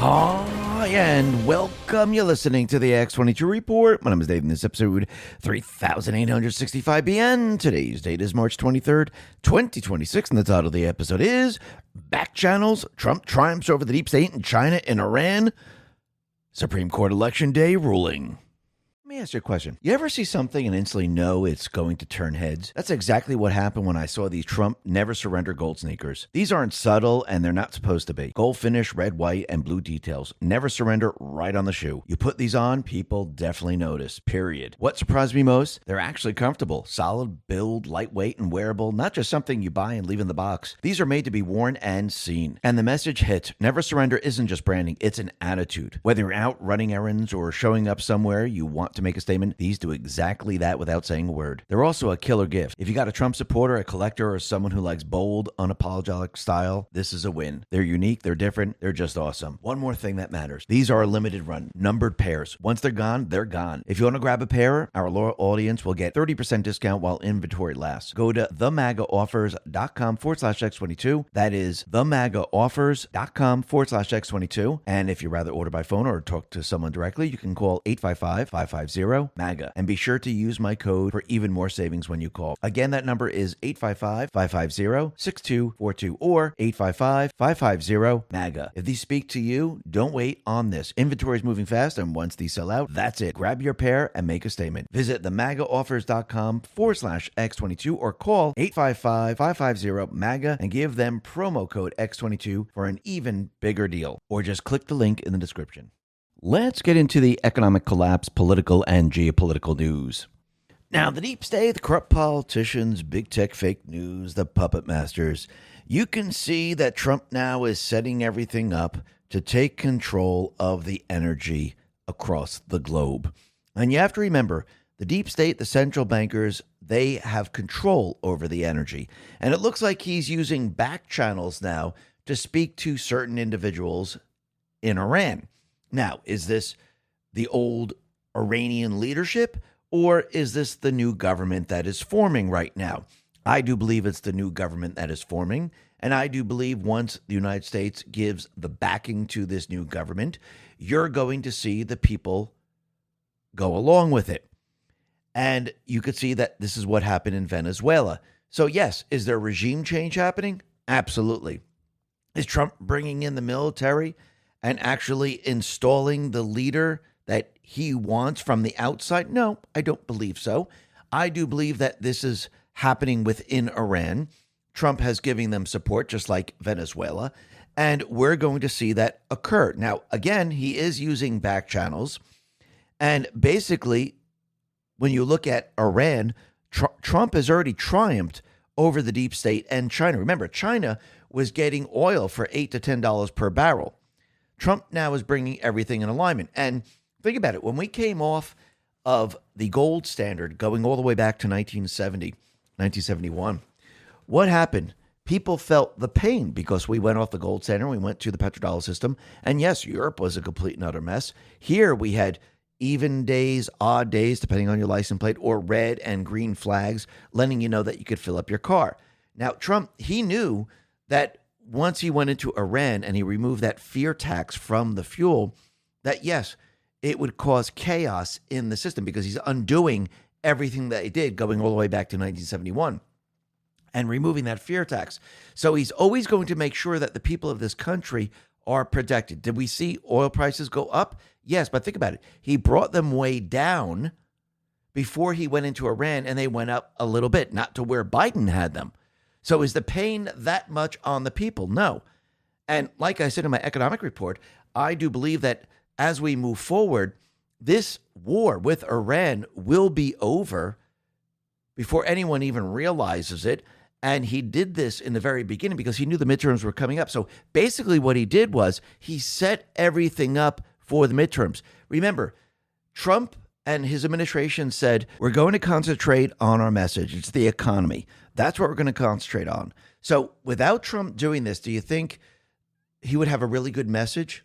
Hi, and welcome. You're listening to the X22 Report. My name is Dave, and this episode 3865 BN. Today's date is March 23rd, 2026, and the title of the episode is Backchannels, Trump Triumphs Over the Deep State in China and Iran, Supreme Court Election Day ruling. Let me ask you a question. You ever see something and instantly know it's going to turn heads? That's exactly what happened when I saw these Trump Never Surrender gold sneakers. These aren't subtle, and they're not supposed to be. Gold finish, red, white, and blue details. Never surrender right on the shoe. You put these on, people definitely notice, period. What surprised me most? They're actually comfortable. Solid build, lightweight, and wearable. Not just something you buy and leave in the box. These are made to be worn and seen. And the message hits. Never surrender isn't just branding, it's an attitude. Whether you're out running errands or showing up somewhere you want to make a statement, these do exactly that without saying a word. They're also a killer gift. If you got a Trump supporter, a collector, or someone who likes bold, unapologetic style, this is a win. They're unique, they're different, they're just awesome. One more thing that matters. These are a limited run, numbered pairs. Once they're gone, they're gone. If you want to grab a pair, our loyal audience will get 30% discount while inventory lasts. Go to themagaoffers.com/X22. That is themagaoffers.com/X22. And if you'd rather order by phone or talk to someone directly, you can call 855-550-MAGA. And be sure to use my code for even more savings when you call. Again, that number is 855-550-6242 or 855-550-MAGA. If these speak to you, don't wait on this. Inventory is moving fast, and once these sell out, that's it. Grab your pair and make a statement. Visit themagaoffers.com/X22 or call 855-550-MAGA and give them promo code X22 for an even bigger deal. Or just click the link in the description. Let's get into the economic collapse, political, and geopolitical news. Now, the deep state, the corrupt politicians, big tech fake news, the puppet masters, you can see that Trump now is setting everything up to take control of the energy across the globe. And you have to remember, the deep state, the central bankers, they have control over the energy. And it looks like he's using back channels now to speak to certain individuals in Iran. Now, is this the old Iranian leadership, or is this the new government that is forming right now? I do believe it's the new government that is forming, and I do believe once the United States gives the backing to this new government, you're going to see the people go along with it. And you could see that this is what happened in Venezuela. So yes, is there regime change happening? Absolutely. Is Trump bringing in the military and actually installing the leader that he wants from the outside? No, I don't believe so. I do believe that this is happening within Iran. Trump has given them support, just like Venezuela, and we're going to see that occur. Now, again, he is using back channels, and basically, when you look at Iran, Trump has already triumphed over the deep state and China. Remember, China was getting oil for $8 to $10 per barrel. Trump now is bringing everything in alignment. And think about it. When we came off of the gold standard going all the way back to 1970, 1971, what happened? People felt the pain because we went off the gold standard. We went to the petrodollar system. And yes, Europe was a complete and utter mess. Here we had even days, odd days, depending on your license plate, or red and green flags, letting you know that you could fill up your car. Now, Trump, he knew that once he went into Iran and he removed that fear tax from the fuel, that yes, it would cause chaos in the system because he's undoing everything that he did going all the way back to 1971 and removing that fear tax. So he's always going to make sure that the people of this country are protected. Did we see oil prices go up? Yes, but think about it. He brought them way down before he went into Iran, and they went up a little bit, not to where Biden had them. So is the pain that much on the people? No. And like I said in my economic report, I do believe that as we move forward, this war with Iran will be over before anyone even realizes it. And he did this in the very beginning because he knew the midterms were coming up. So basically what he did was he set everything up for the midterms. Remember, Trump and his administration said, we're going to concentrate on our message. It's the economy. That's what we're going to concentrate on. So without Trump doing this, do you think he would have a really good message?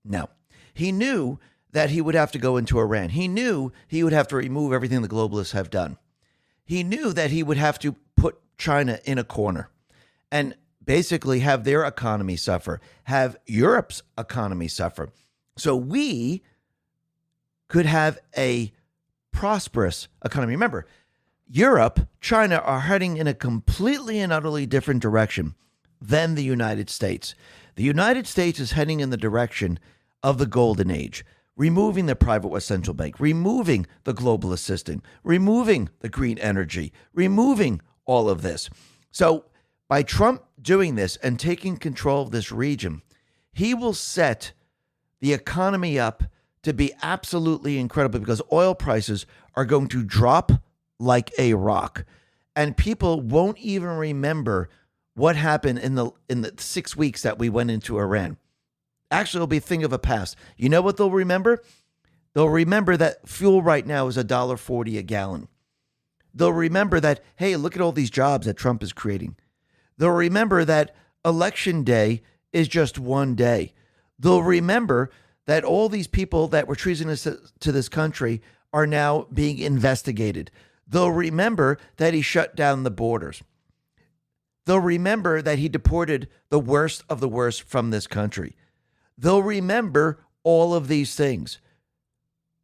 No. He knew that he would have to go into Iran. He knew he would have to remove everything the globalists have done. He knew that he would have to put China in a corner. And basically have their economy suffer, have Europe's economy suffer. So we could have a prosperous economy. Remember, Europe, China are heading in a completely and utterly different direction than the United States. The United States is heading in the direction of the golden age, removing the private West Central Bank, removing the globalist system, removing the green energy, removing all of this. So by Trump doing this and taking control of this region, he will set the economy up to be absolutely incredible because oil prices are going to drop like a rock. And people won't even remember what happened in the 6 weeks that we went into Iran. Actually, it'll be a thing of a past. You know what they'll remember? They'll remember that fuel right now is $1.40 a gallon. They'll remember that, hey, look at all these jobs that Trump is creating. They'll remember that election day is just one day. They'll remember that all these people that were treasonous to this country are now being investigated. They'll remember that he shut down the borders. They'll remember that he deported the worst of the worst from this country. They'll remember all of these things.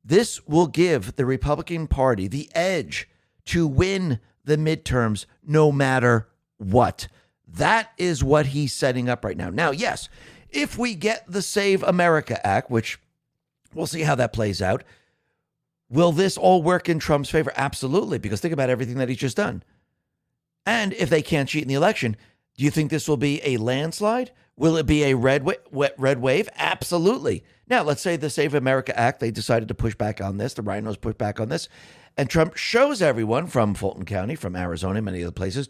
This will give the Republican Party the edge to win the midterms no matter what. That is what he's setting up right now. Now, yes, if we get the Save America Act, which we'll see how that plays out, will this all work in Trump's favor? Absolutely, because think about everything that he's just done. And if they can't cheat in the election, do you think this will be a landslide? Will it be a red wave? Absolutely. Now, let's say the Save America Act, they decided to push back on this. The rhinos push back on this. And Trump shows everyone from Fulton County, from Arizona, many other places,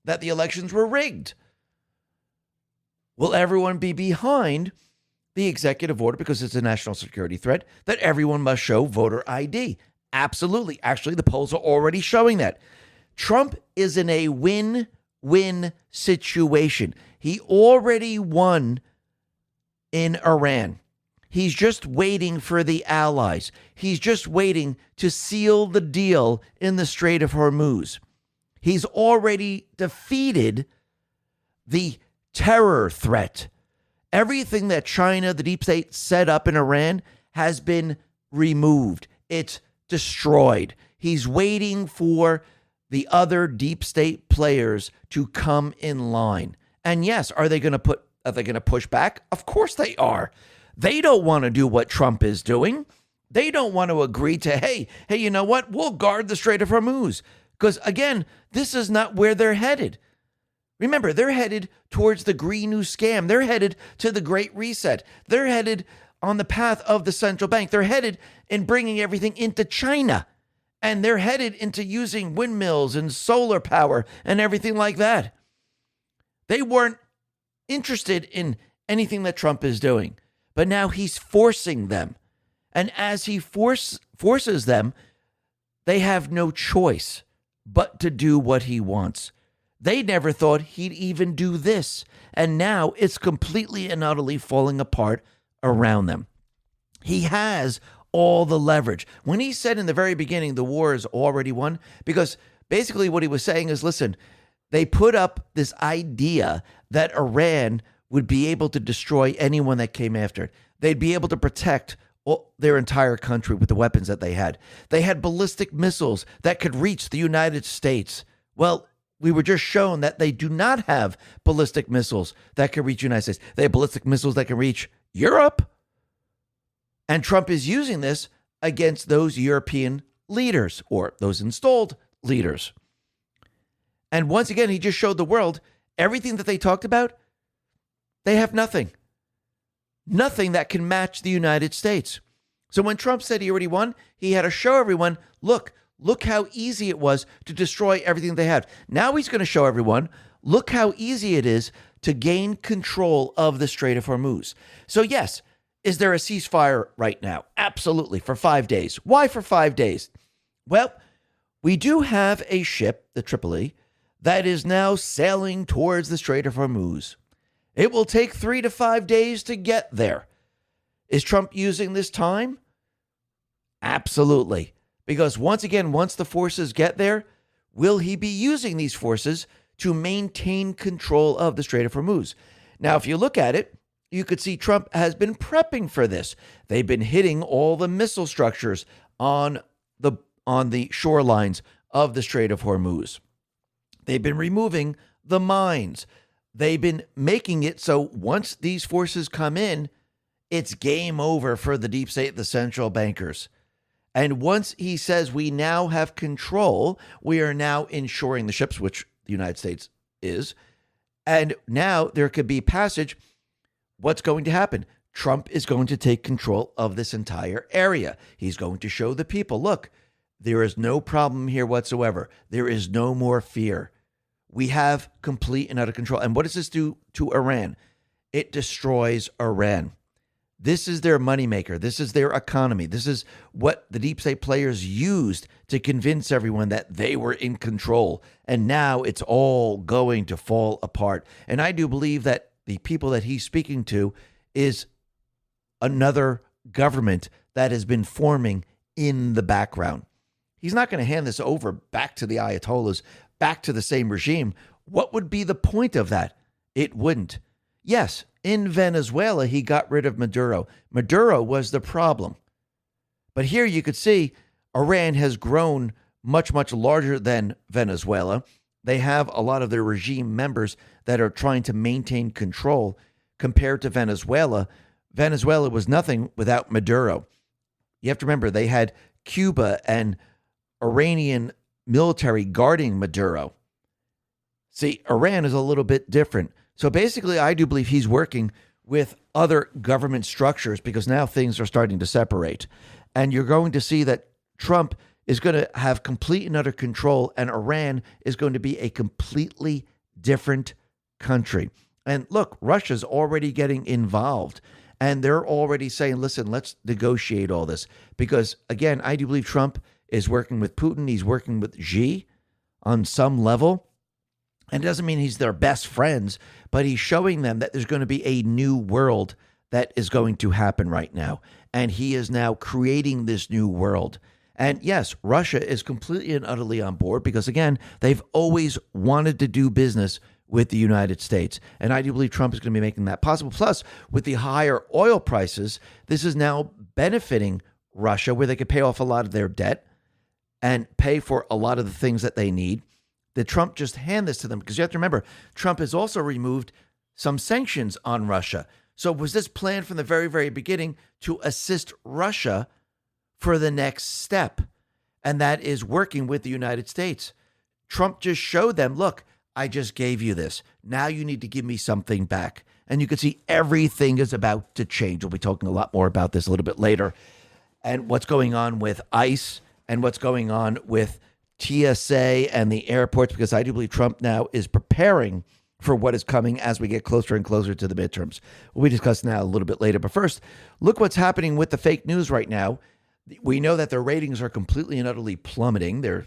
that the elections were rigged. Will everyone be behind the executive order because it's a national security threat that everyone must show voter ID? Absolutely. Actually, the polls are already showing that. Trump is in a win-win situation. He already won in Iran. He's just waiting for the allies. He's just waiting to seal the deal in the Strait of Hormuz. He's already defeated the terror threat. Everything that China, the deep state, set up in Iran has been removed. It's destroyed. He's waiting for the other deep state players to come in line. And yes, are they going to push back? Of course they are. They don't want to do what Trump is doing. They don't want to agree to, hey, you know what? We'll guard the Strait of Hormuz. Because again, this is not where they're headed. Remember, they're headed towards the Green New Scam. They're headed to the Great Reset. They're headed on the path of the central bank. They're headed in bringing everything into China. And they're headed into using windmills and solar power and everything like that. They weren't interested in anything that Trump is doing. But now he's forcing them. And as he forces them, they have no choice but to do what he wants. They never thought he'd even do this. And now it's completely and utterly falling apart around them. He has all the leverage. When he said in the very beginning, the war is already won, because basically what he was saying is, listen, they put up this idea that Iran would be able to destroy anyone that came after it. They'd be able to protect their entire country with the weapons that they had. They had ballistic missiles that could reach the United States. Well, we were just shown that they do not have ballistic missiles that can reach the United States. They have ballistic missiles that can reach Europe. And Trump is using this against those European leaders or those installed leaders. And once again, he just showed the world everything that they talked about. They have nothing. Nothing that can match the United States. So when Trump said he already won, he had to show everyone, look how easy it was to destroy everything they had. Now he's going to show everyone, look how easy it is to gain control of the Strait of Hormuz. So yes, is there a ceasefire right now? Absolutely, for 5 days. Why for 5 days? Well, we do have a ship, the Tripoli, that is now sailing towards the Strait of Hormuz. It will take 3 to 5 days to get there. Is Trump using this time? Absolutely. Because once again, once the forces get there, will he be using these forces to maintain control of the Strait of Hormuz. Now, if you look at it, you could see Trump has been prepping for this. They've been hitting all the missile structures on the shorelines of the Strait of Hormuz. They've been removing the mines. They've been making it so once these forces come in, it's game over for the deep state, the central bankers. And once he says we now have control, we are now insuring the ships, which the United States is. And now there could be passage. What's going to happen? Trump is going to take control of this entire area. He's going to show the people, look, there is no problem here whatsoever. There is no more fear. We have complete and utter control. And what does this do to Iran? It destroys Iran. This is their moneymaker. This is their economy. This is what the deep state players used to convince everyone that they were in control. And now it's all going to fall apart. And I do believe that the people that he's speaking to is another government that has been forming in the background. He's not going to hand this over back to the Ayatollahs, back to the same regime. What would be the point of that? It wouldn't. Yes, in Venezuela, he got rid of Maduro. Maduro was the problem. But here you could see Iran has grown much, much larger than Venezuela. They have a lot of their regime members that are trying to maintain control compared to Venezuela. Venezuela was nothing without Maduro. You have to remember, they had Cuba and Iranian military guarding Maduro. See, Iran is a little bit different. So basically, I do believe he's working with other government structures because now things are starting to separate. And you're going to see that Trump is going to have complete and utter control, and Iran is going to be a completely different country. And look, Russia's already getting involved, and they're already saying, listen, let's negotiate all this. Because, again, I do believe Trump is working with Putin. He's working with Xi on some level. And it doesn't mean he's their best friends, but he's showing them that there's going to be a new world that is going to happen right now. And he is now creating this new world. And yes, Russia is completely and utterly on board because, again, they've always wanted to do business with the United States. And I do believe Trump is going to be making that possible. Plus, with the higher oil prices, this is now benefiting Russia, where they could pay off a lot of their debt and pay for a lot of the things that they need. Did Trump just hand this to them? Because you have to remember, Trump has also removed some sanctions on Russia. So was this planned from the very, very beginning to assist Russia for the next step? And that is working with the United States. Trump just showed them, look, I just gave you this. Now you need to give me something back. And you can see everything is about to change. We'll be talking a lot more about this a little bit later. And what's going on with ICE and what's going on with TSA and the airports, because I do believe Trump now is preparing for what is coming as we get closer and closer to the midterms. We'll be discussing that a little bit later. But first, look what's happening with the fake news right now. We know that their ratings are completely and utterly plummeting. They're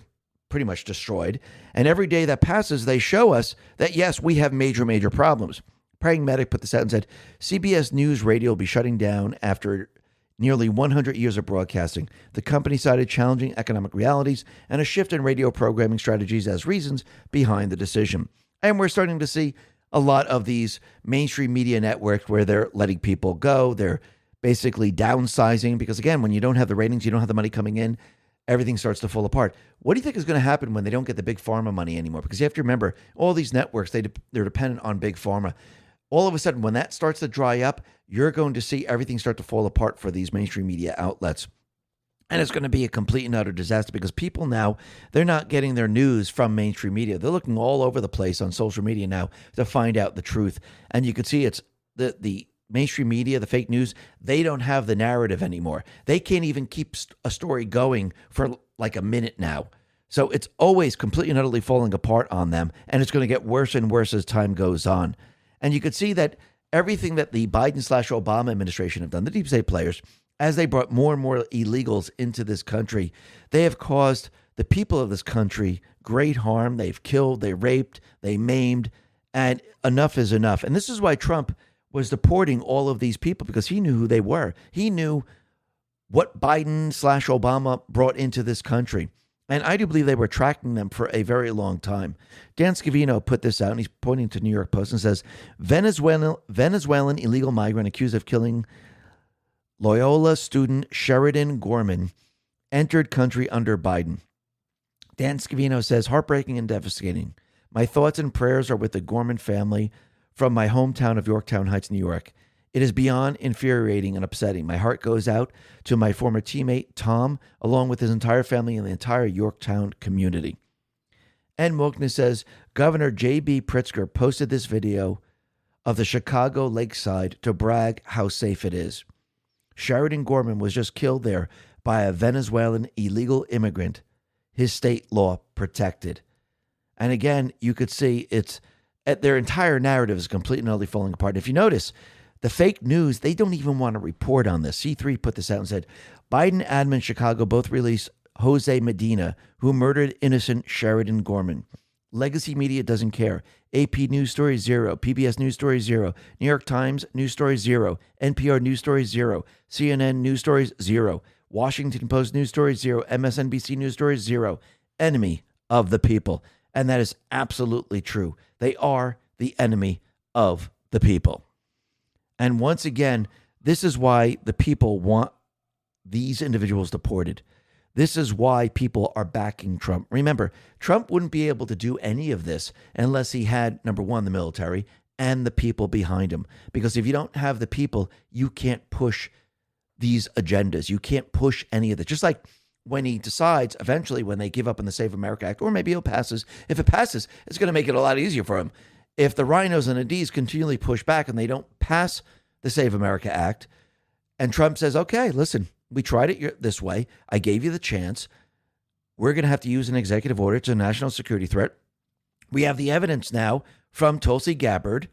pretty much destroyed. And every day that passes, they show us that, yes, we have major, major problems. Praying Medic put this out and said, CBS News Radio will be shutting down after nearly 100 years of broadcasting. The company cited challenging economic realities and a shift in radio programming strategies as reasons behind the decision. And we're starting to see a lot of these mainstream media networks where they're letting people go. They're basically downsizing because, again, when you don't have the ratings, you don't have the money coming in, everything starts to fall apart. What do you think is going to happen when they don't get the big pharma money anymore? Because you have to remember, all these networks, they're dependent on big pharma. All of a sudden, when that starts to dry up, you're going to see everything start to fall apart for these mainstream media outlets. And it's going to be a complete and utter disaster because people now, they're not getting their news from mainstream media. They're looking all over the place on social media now to find out the truth. And you can see it's the mainstream media, the fake news, they don't have the narrative anymore. They can't even keep a story going for like a minute now. So it's always completely and utterly falling apart on them. And it's going to get worse and worse as time goes on. And you could see that everything that the Biden/Obama administration have done, the deep state players, as they brought more and more illegals into this country, they have caused the people of this country great harm. They've killed, they raped, they maimed, and enough is enough. And this is why Trump was deporting all of these people, because he knew who they were. He knew what Biden/Obama brought into this country. And I do believe they were tracking them for a very long time. Dan Scavino put this out, and he's pointing to New York Post and says, Venezuelan illegal migrant accused of killing Loyola student Sheridan Gorman entered country under Biden. Dan Scavino says, heartbreaking and devastating. My thoughts and prayers are with the Gorman family from my hometown of Yorktown Heights, New York. It is beyond infuriating and upsetting. My heart goes out to my former teammate, Tom, along with his entire family and the entire Yorktown community. And Moakness says, Governor J.B. Pritzker posted this video of the Chicago lakeside to brag how safe it is. Sheridan Gorman was just killed there by a Venezuelan illegal immigrant, his state law protected. And again, you could see their entire narrative is completely and utterly falling apart. If you notice, the fake news, they don't even want to report on this. C3 put this out and said, Biden admin Chicago both released Jose Medina, who murdered innocent Sheridan Gorman. Legacy media doesn't care. AP News Story 0, PBS News Story 0, New York Times News Story 0, NPR News Story 0, CNN News Stories 0, Washington Post News Story 0, MSNBC News Story 0. Enemy of the people. And that is absolutely true. They are the enemy of the people. And once again, this is why the people want these individuals deported. This is why people are backing Trump. Remember, Trump wouldn't be able to do any of this unless he had, number one, the military and the people behind him. Because if you don't have the people, you can't push these agendas. You can't push any of it. Just like when he decides, eventually, when they give up on the Save America Act, or maybe it passes. If it passes, it's going to make it a lot easier for him. If the rhinos and the Ds continually push back and they don't pass the Save America Act, and Trump says, okay, listen, we tried it this way. I gave you the chance. We're going to have to use an executive order. It's a national security threat. We have the evidence now from Tulsi Gabbard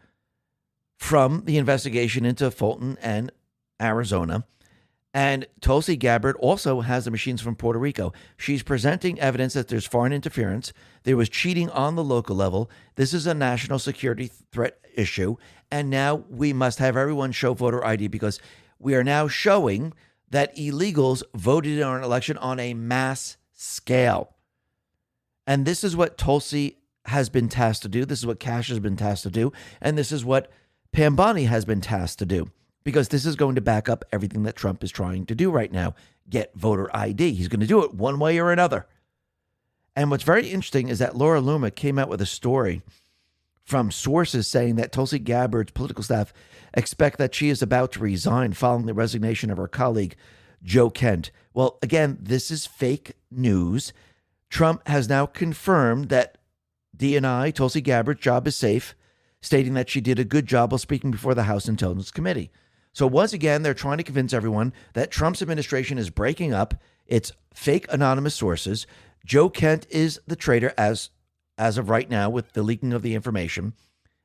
from the investigation into Fulton and Arizona. And Tulsi Gabbard also has the machines from Puerto Rico. She's presenting evidence that there's foreign interference. There was cheating on the local level. This is a national security threat issue. And now we must have everyone show voter ID because we are now showing that illegals voted in an election on a mass scale. And this is what Tulsi has been tasked to do. This is what Cash has been tasked to do. And this is what Pambani has been tasked to do. Because this is going to back up everything that Trump is trying to do right now. Get voter ID. He's going to do it one way or another. And what's very interesting is that Laura Loomer came out with a story from sources saying that Tulsi Gabbard's political staff expect that she is about to resign following the resignation of her colleague, Joe Kent. Well, again, this is fake news. Trump has now confirmed that DNI, Tulsi Gabbard's job is safe, stating that she did a good job while speaking before the House Intelligence Committee. So once again, they're trying to convince everyone that Trump's administration is breaking up. It's fake anonymous sources. Joe Kent is the traitor as of right now with the leaking of the information.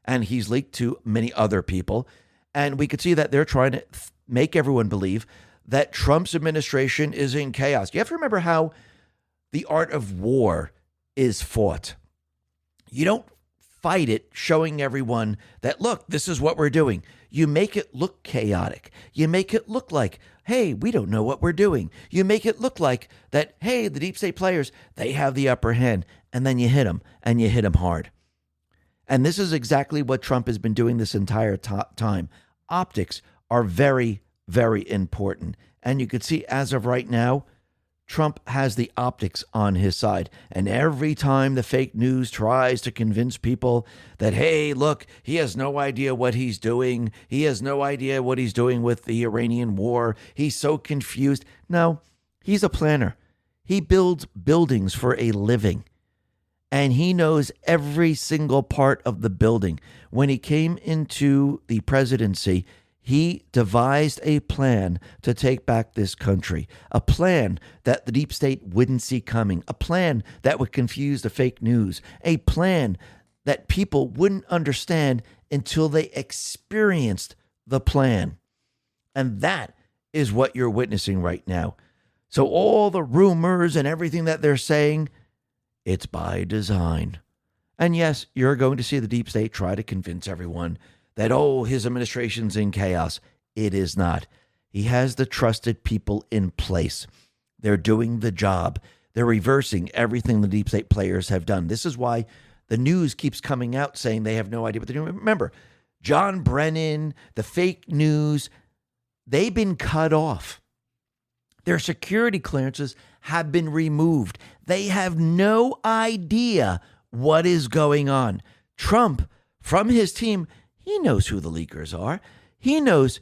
And he's leaked to many other people. And we could see that they're trying to make everyone believe that Trump's administration is in chaos. You have to remember how the art of war is fought. You don't fight it showing everyone that, look, this is what we're doing. You make it look chaotic. You make it look like, hey, we don't know what we're doing. You make it look like that, hey, the deep state players, they have the upper hand. And then you hit them, and you hit them hard. And this is exactly what Trump has been doing this entire time. Optics are very, very important. And you could see as of right now, Trump has the optics on his side. And every time the fake news tries to convince people that, hey, look, he has no idea what he's doing. He has no idea what he's doing with the Iranian war. He's so confused. No, he's a planner. He builds buildings for a living. And he knows every single part of the building. When he came into the presidency, he devised a plan to take back this country, a plan that the deep state wouldn't see coming, a plan that would confuse the fake news, a plan that people wouldn't understand until they experienced the plan. And that is what you're witnessing right now. So all the rumors and everything that they're saying, it's by design. And yes, you're going to see the deep state try to convince everyone that, oh, his administration's in chaos. It is not. He has the trusted people in place. They're doing the job. They're reversing everything the deep state players have done. This is why the news keeps coming out saying they have no idea what they're doing. Remember, John Brennan, the fake news, they've been cut off. Their security clearances have been removed. They have no idea what is going on. Trump, from his team, he knows who the leakers are. He knows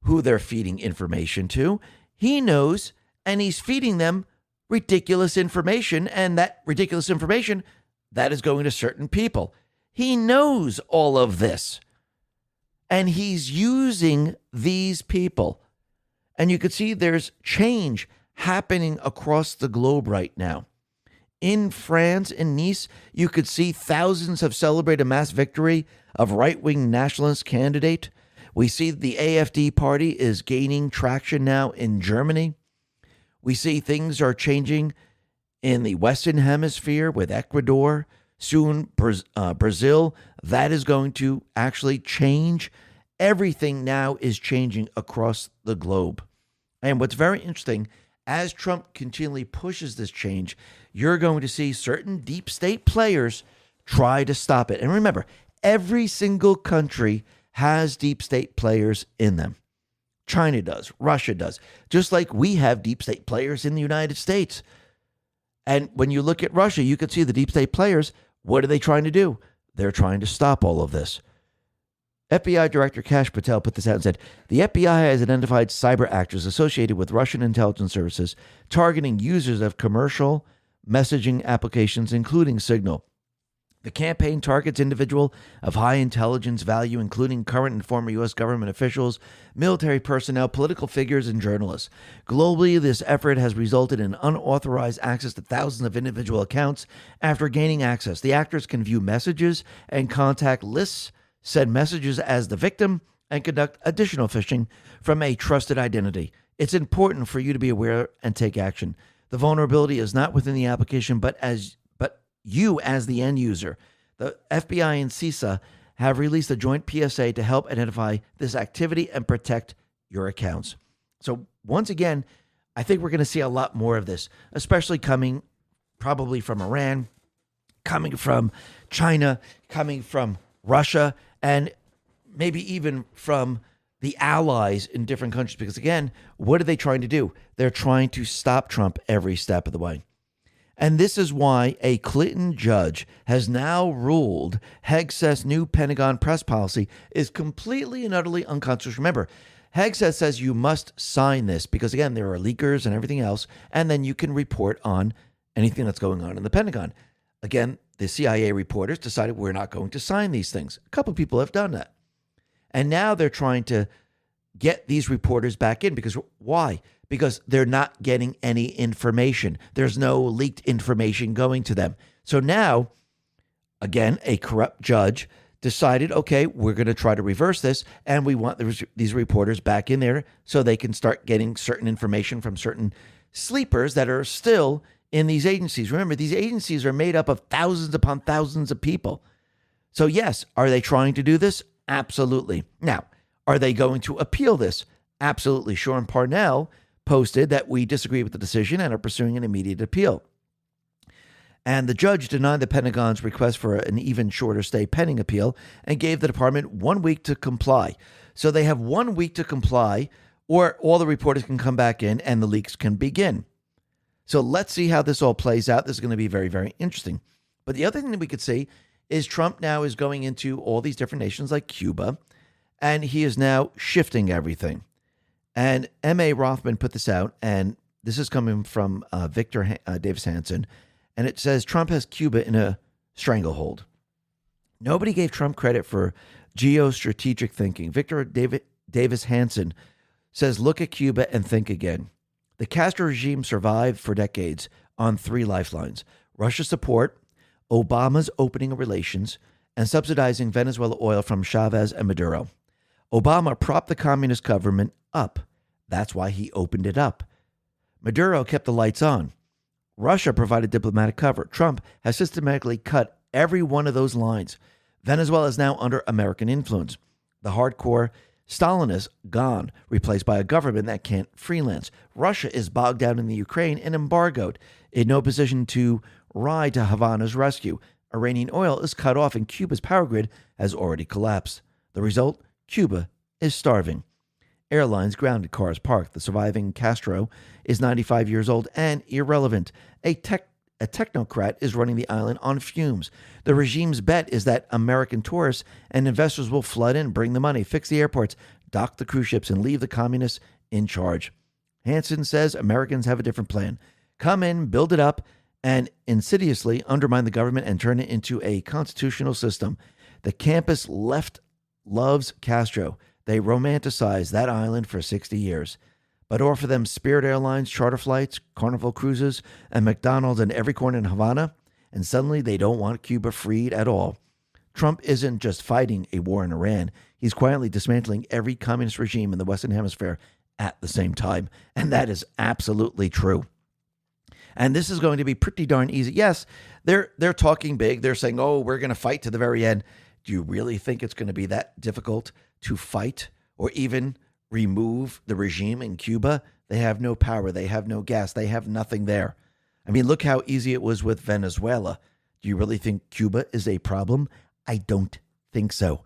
who they're feeding information to. He knows, and he's feeding them ridiculous information, and that ridiculous information, that is going to certain people. He knows all of this, and he's using these people. And you can see there's change happening across the globe right now. In France, in Nice, you could see thousands have celebrated a mass victory of right-wing nationalist candidate. We see the AfD party is gaining traction now in Germany. We see things are changing in the Western Hemisphere with Ecuador. Soon, Brazil. That is going to actually change. Everything now is changing across the globe. And what's very interesting, as Trump continually pushes this change, you're going to see certain deep state players try to stop it. And remember, every single country has deep state players in them. China does, Russia does, just like we have deep state players in the United States. And when you look at Russia, you can see the deep state players. What are they trying to do? They're trying to stop all of this. FBI Director Kash Patel put this out and said, the FBI has identified cyber actors associated with Russian intelligence services targeting users of commercial messaging applications, including Signal. The campaign targets individuals of high intelligence value, including current and former U.S. government officials, military personnel, political figures, and journalists. Globally, this effort has resulted in unauthorized access to thousands of individual accounts. After gaining access, the actors can view messages and contact lists, send messages as the victim, and conduct additional phishing from a trusted identity. It's important for you to be aware and take action. The vulnerability is not within the application, but you as the end user. The FBI and CISA have released a joint PSA to help identify this activity and protect your accounts. So once again, I think we're going to see a lot more of this, especially coming probably from Iran, coming from China, coming from Russia, and maybe even from the allies in different countries. Because again, what are they trying to do? They're trying to stop Trump every step of the way. And this is why a Clinton judge has now ruled Hegseth's new Pentagon press policy is completely and utterly unconstitutional. Remember, Hegseth says you must sign this because, again, there are leakers and everything else, and then you can report on anything that's going on in the Pentagon. Again, the CIA reporters decided we're not going to sign these things. A couple of people have done that. And now they're trying to get these reporters back in because why? Because they're not getting any information. There's no leaked information going to them. So now, again, a corrupt judge decided, okay, we're going to try to reverse this, and we want these reporters back in there so they can start getting certain information from certain sleepers that are still in these agencies. Remember, these agencies are made up of thousands upon thousands of people. So yes, are they trying to do this? Absolutely. Now, are they going to appeal this? Absolutely. Sean Parnell posted that we disagree with the decision and are pursuing an immediate appeal. And the judge denied the Pentagon's request for an even shorter stay pending appeal and gave the department 1 week to comply. So they have 1 week to comply, or all the reporters can come back in and the leaks can begin. So let's see how this all plays out. This is going to be very, very interesting. But the other thing that we could see is Trump now is going into all these different nations like Cuba, and he is now shifting everything. And M.A. Rothman put this out, and this is coming from Victor Davis Hanson, and it says Trump has Cuba in a stranglehold. Nobody gave Trump credit for geostrategic thinking. Victor Davis Hanson says, look at Cuba and think again. The Castro regime survived for decades on three lifelines: Russia's support, Obama's opening of relations, and subsidizing Venezuela oil from Chavez and Maduro. Obama propped the communist government up. That's why he opened it up. Maduro kept the lights on. Russia provided diplomatic cover. Trump has systematically cut every one of those lines. Venezuela is now under American influence. The hardcore Stalin is gone, replaced by a government that can't freelance. Russia is bogged down in the Ukraine and embargoed, in no position to ride to Havana's rescue. Iranian oil is cut off and Cuba's power grid has already collapsed. The result? Cuba is starving. Airlines grounded, cars parked. The surviving Castro is 95 years old and irrelevant. A technocrat is running the island on fumes. The regime's bet is that American tourists and investors will flood in, bring the money, fix the airports, dock the cruise ships, and leave the communists in charge. Hansen says Americans have a different plan. Come in, build it up, and insidiously undermine the government and turn it into a constitutional system. The campus left loves Castro. They romanticize that island for 60 years. But offer them Spirit Airlines, charter flights, Carnival cruises, and McDonald's in every corner in Havana, and suddenly they don't want Cuba freed at all. Trump isn't just fighting a war in Iran. He's quietly dismantling every communist regime in the Western Hemisphere at the same time. And that is absolutely true. And this is going to be pretty darn easy. Yes, they're talking big. They're saying, oh, we're going to fight to the very end. Do you really think it's going to be that difficult to fight or even remove the regime in Cuba? They have no power. They have no gas. They have nothing there. I mean, look how easy it was with Venezuela. Do you really think Cuba is a problem? I don't think so.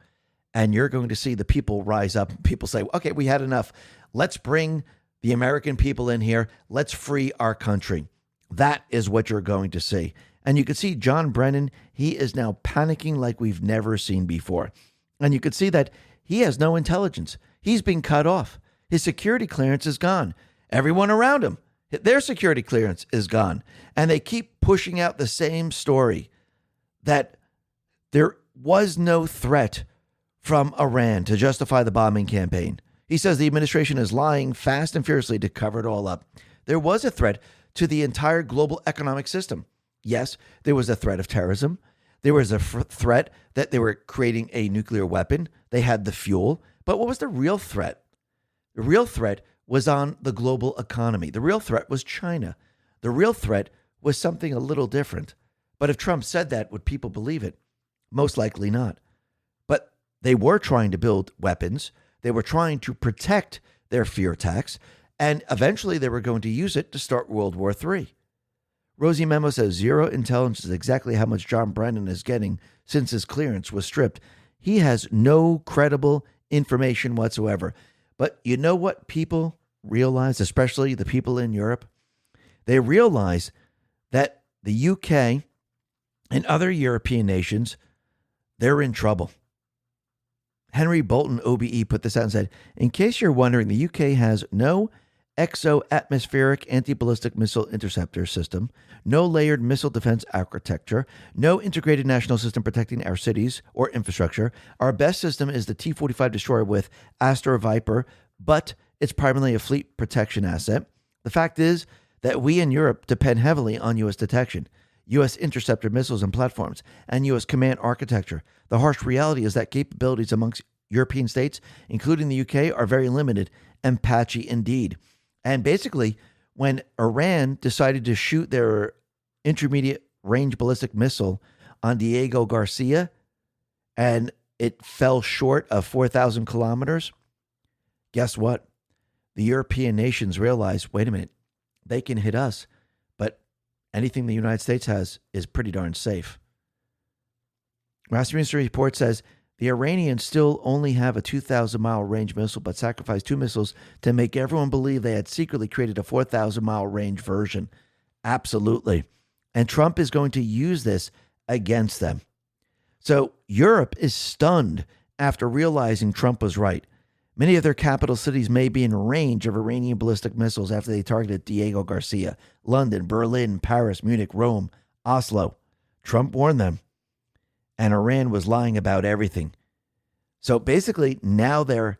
And you're going to see the people rise up. People say, okay, we had enough. Let's bring the American people in here. Let's free our country. That is what you're going to see. And you can see John Brennan, he is now panicking like we've never seen before. And you can see that he has no intelligence. He's been cut off. His security clearance is gone. Everyone around him, their security clearance is gone. And they keep pushing out the same story that there was no threat from Iran to justify the bombing campaign. He says the administration is lying fast and furiously to cover it all up. There was a threat to the entire global economic system. Yes, there was a threat of terrorism. There was a threat that they were creating a nuclear weapon. They had the fuel. But what was the real threat? The real threat was on the global economy. The real threat was China. The real threat was something a little different. But if Trump said that, would people believe it? Most likely not. But they were trying to build weapons. They were trying to protect their fear tax. And eventually they were going to use it to start World War III. Rosie Memo says zero intelligence is exactly how much John Brennan is getting since his clearance was stripped. He has no credible information whatsoever. But you know what people realize, especially the people in Europe? They realize that the UK and other European nations, they're in trouble. Henry Bolton, OBE, put this out and said, in case you're wondering, the UK has no exo-atmospheric anti-ballistic missile interceptor system, no layered missile defense architecture, no integrated national system protecting our cities or infrastructure. Our best system is the T-45 destroyer with Astra Viper, but it's primarily a fleet protection asset. The fact is that we in Europe depend heavily on U.S. detection, U.S. interceptor missiles and platforms, and U.S. command architecture. The harsh reality is that capabilities amongst European states, including the UK, are very limited and patchy indeed. And basically, when Iran decided to shoot their intermediate range ballistic missile on Diego Garcia and it fell short of 4,000 kilometers, guess what? The European nations realized, wait a minute, they can hit us, but anything the United States has is pretty darn safe. Rasmussen report says the Iranians still only have a 2,000-mile range missile, but sacrificed two missiles to make everyone believe they had secretly created a 4,000-mile range version. Absolutely. And Trump is going to use this against them. So Europe is stunned after realizing Trump was right. Many of their capital cities may be in range of Iranian ballistic missiles after they targeted Diego Garcia. London, Berlin, Paris, Munich, Rome, Oslo. Trump warned them. And Iran was lying about everything. So basically, now they're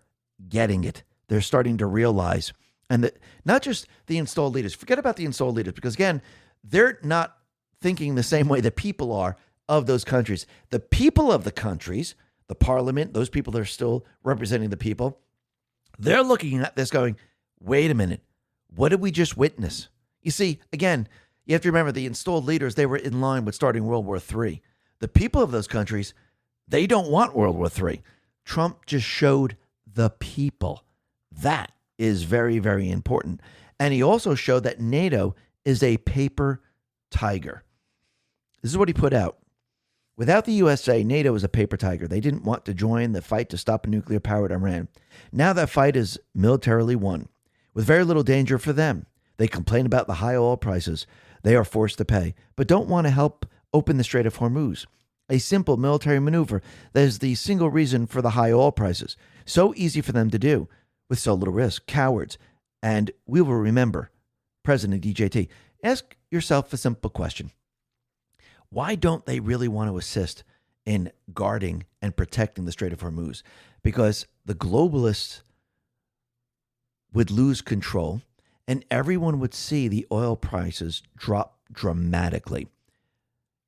getting it. They're starting to realize. And that not just the installed leaders. Forget about the installed leaders. Because again, they're not thinking the same way the people are of those countries. The people of the countries, the parliament, those people that are still representing the people, they're looking at this going, wait a minute. What did we just witness? You see, again, you have to remember the installed leaders, they were in line with starting World War III. The people of those countries, they don't want World War III. Trump just showed the people. That is very, very important. And he also showed that NATO is a paper tiger. This is what he put out. Without the USA, NATO is a paper tiger. They didn't want to join the fight to stop a nuclear-powered Iran. Now that fight is militarily won, with very little danger for them. They complain about the high oil prices they are forced to pay, but don't want to help open the Strait of Hormuz. A simple military maneuver that is the single reason for the high oil prices. So easy for them to do, with so little risk. Cowards. And we will remember, President DJT, ask yourself a simple question. Why don't they really want to assist in guarding and protecting the Strait of Hormuz? Because the globalists would lose control and everyone would see the oil prices drop dramatically.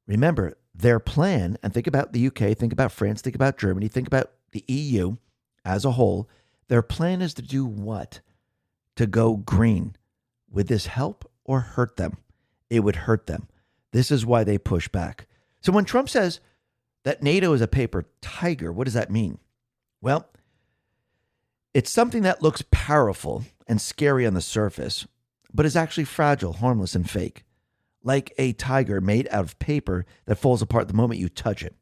Remember, their plan, and think about the UK, think about France, think about Germany, think about the EU as a whole, their plan is to do what? To go green. Would this help or hurt them? It would hurt them. This is why they push back. So when Trump says that NATO is a paper tiger, what does that mean? Well, it's something that looks powerful and scary on the surface, but is actually fragile, harmless, and fake. Like a tiger made out of paper that falls apart the moment you touch it.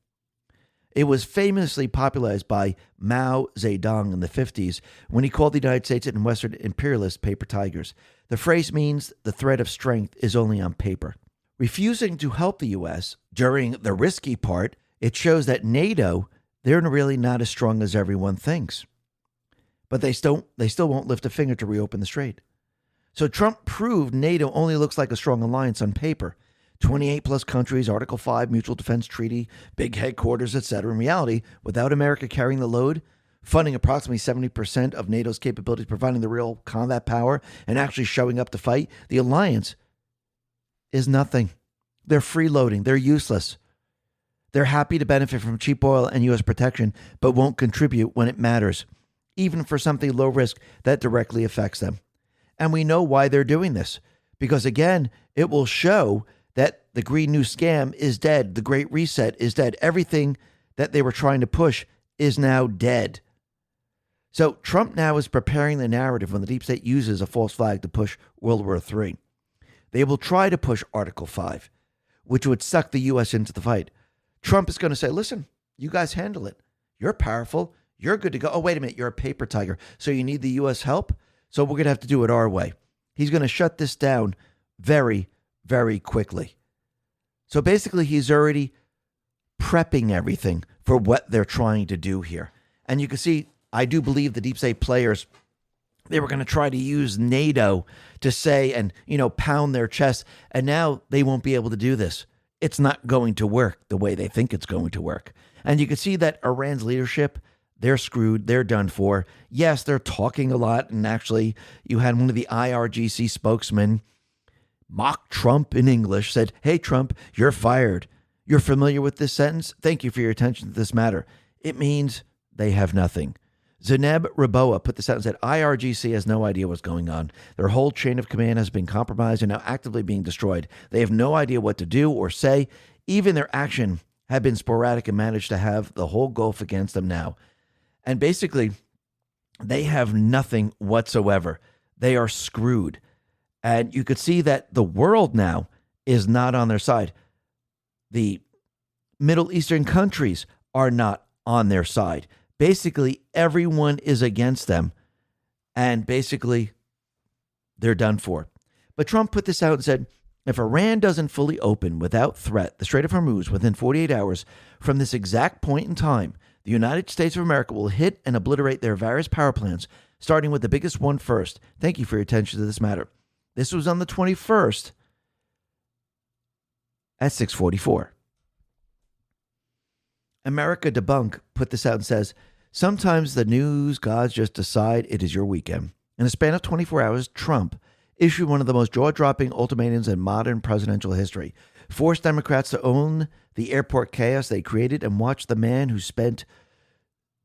It was famously popularized by Mao Zedong in the 50s when he called the United States and Western imperialists paper tigers. The phrase means the thread of strength is only on paper. Refusing to help the U.S. during the risky part, it shows that NATO, they're really not as strong as everyone thinks. But they still won't lift a finger to reopen the strait. So Trump proved NATO only looks like a strong alliance on paper. 28 plus countries, Article 5, Mutual Defense Treaty, big headquarters, etc. In reality, without America carrying the load, funding approximately 70% of NATO's capabilities, providing the real combat power, and actually showing up to fight, the alliance is nothing. They're freeloading. They're useless. They're happy to benefit from cheap oil and U.S. protection, but won't contribute when it matters, even for something low risk that directly affects them. And we know why they're doing this, because again, it will show that the Green New Scam is dead. The Great Reset is dead. Everything that they were trying to push is now dead. So Trump now is preparing the narrative when the deep state uses a false flag to push World War III. They will try to push Article 5, which would suck the U.S. into the fight. Trump is going to say, listen, you guys handle it. You're powerful. You're good to go. Oh, wait a minute. You're a paper tiger. So you need the U.S. help? So we're going to have to do it our way. He's going to shut this down very, very quickly. So basically, he's already prepping everything for what they're trying to do here. And you can see, I do believe the deep state players, they were going to try to use NATO to say and, pound their chest. And now they won't be able to do this. It's not going to work the way they think it's going to work. And you can see that Iran's leadership, they're screwed. They're done for. Yes, they're talking a lot. And actually, you had one of the IRGC spokesmen mock Trump in English, said, hey, Trump, you're fired. You're familiar with this sentence? Thank you for your attention to this matter. It means they have nothing. Zeneb Raboa put this out and said, IRGC has no idea what's going on. Their whole chain of command has been compromised and now actively being destroyed. They have no idea what to do or say. Even their action have been sporadic and managed to have the whole Gulf against them now. And basically, they have nothing whatsoever. They are screwed. And you could see that the world now is not on their side. The Middle Eastern countries are not on their side. Basically, everyone is against them. And basically, they're done for. But Trump put this out and said, if Iran doesn't fully open without threat the Strait of Hormuz within 48 hours from this exact point in time, the United States of America will hit and obliterate their various power plants, starting with the biggest one first. Thank you for your attention to this matter. This was on the 21st at 6:44. America Debunk put this out and says, sometimes the news gods just decide it is your weekend. In a span of 24 hours, Trump issued one of the most jaw-dropping ultimatums in modern presidential history. Forced Democrats to own the airport chaos they created and watch the man who spent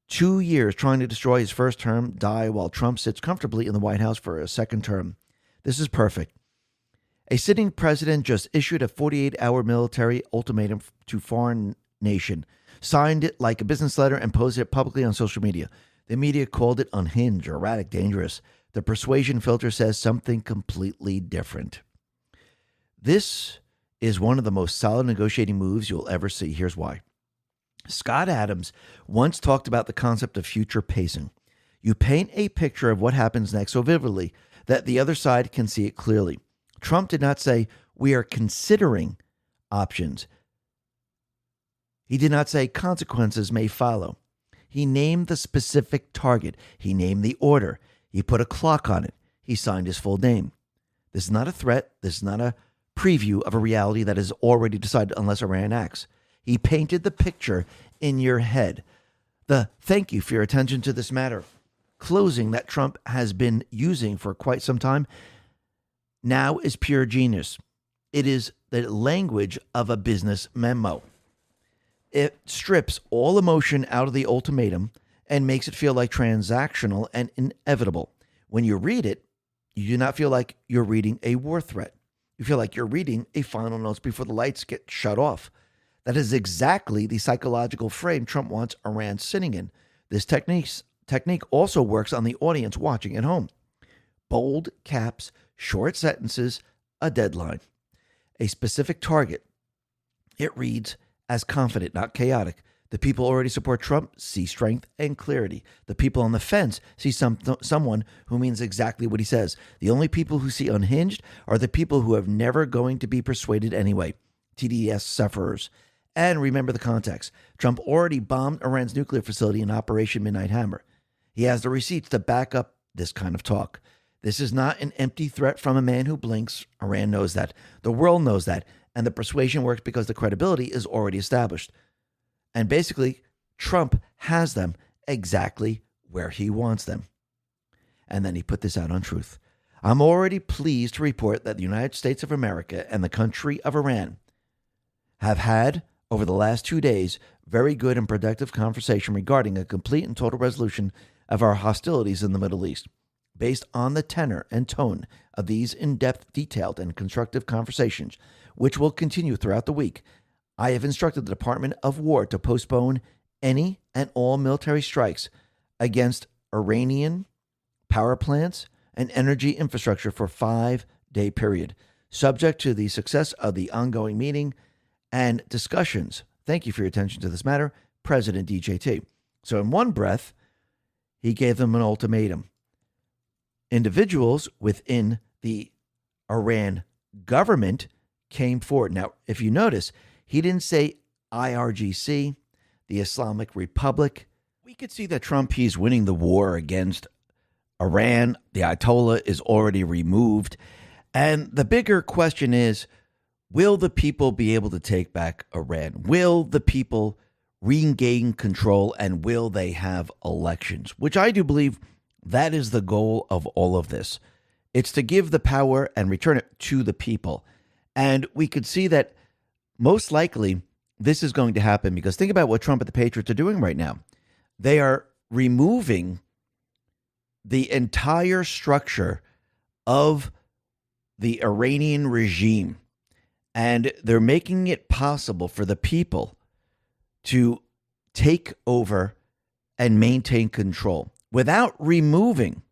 2 years trying to destroy his first term die while Trump sits comfortably in the White House for a second term. This is perfect. A sitting president just issued a 48-hour military ultimatum to foreign nation, signed it like a business letter, and posted it publicly on social media. The media called it unhinged, erratic, dangerous. The persuasion filter says something completely different. This is one of the most solid negotiating moves you'll ever see. Here's why. Scott Adams once talked about the concept of future pacing. You paint a picture of what happens next so vividly that the other side can see it clearly. Trump did not say, we are considering options. He did not say consequences may follow. He named the specific target. He named the order. He put a clock on it. He signed his full name. This is not a threat. This is not a preview of a reality that is already decided unless Iran acts. He painted the picture in your head. The thank you for your attention to this matter closing that Trump has been using for quite some time now is pure genius. It is the language of a business memo. It strips all emotion out of the ultimatum and makes it feel like transactional and inevitable. When you read it, you do not feel like you're reading a war threat. You feel like you're reading a final notes before the lights get shut off. That is exactly the psychological frame Trump wants Iran sitting in. This technique also works on the audience watching at home. Bold caps, short sentences, a deadline, a specific target. It reads as confident, not chaotic. The people already support Trump see strength and clarity. The people on the fence see someone who means exactly what he says. The only people who see unhinged are the people who have never going to be persuaded anyway. TDS sufferers. And remember the context. Trump already bombed Iran's nuclear facility in Operation Midnight Hammer. He has the receipts to back up this kind of talk. This is not an empty threat from a man who blinks. Iran knows that. The world knows that. And the persuasion works because the credibility is already established. And basically, Trump has them exactly where he wants them. And then he put this out on Truth. I'm already pleased to report that the United States of America and the country of Iran have had, over the last 2 days, very good and productive conversation regarding a complete and total resolution of our hostilities in the Middle East. Based on the tenor and tone of these in-depth, detailed, and constructive conversations, which will continue throughout the week, I have instructed the Department of War to postpone any and all military strikes against Iranian power plants and energy infrastructure for a 5-day period, subject to the success of the ongoing meeting and discussions. Thank you for your attention to this matter, President DJT. So in one breath, he gave them an ultimatum. Individuals within the Iran government came forward. Now, if you notice, he didn't say IRGC, the Islamic Republic. We could see that Trump, he's winning the war against Iran. The Ayatollah is already removed. And the bigger question is, will the people be able to take back Iran? Will the people regain control, and will they have elections? Which I do believe that is the goal of all of this. It's to give the power and return it to the people. And we could see that most likely this is going to happen because think about what Trump and the Patriots are doing right now. They are removing the entire structure of the Iranian regime, and they're making it possible for the people to take over and maintain control without removing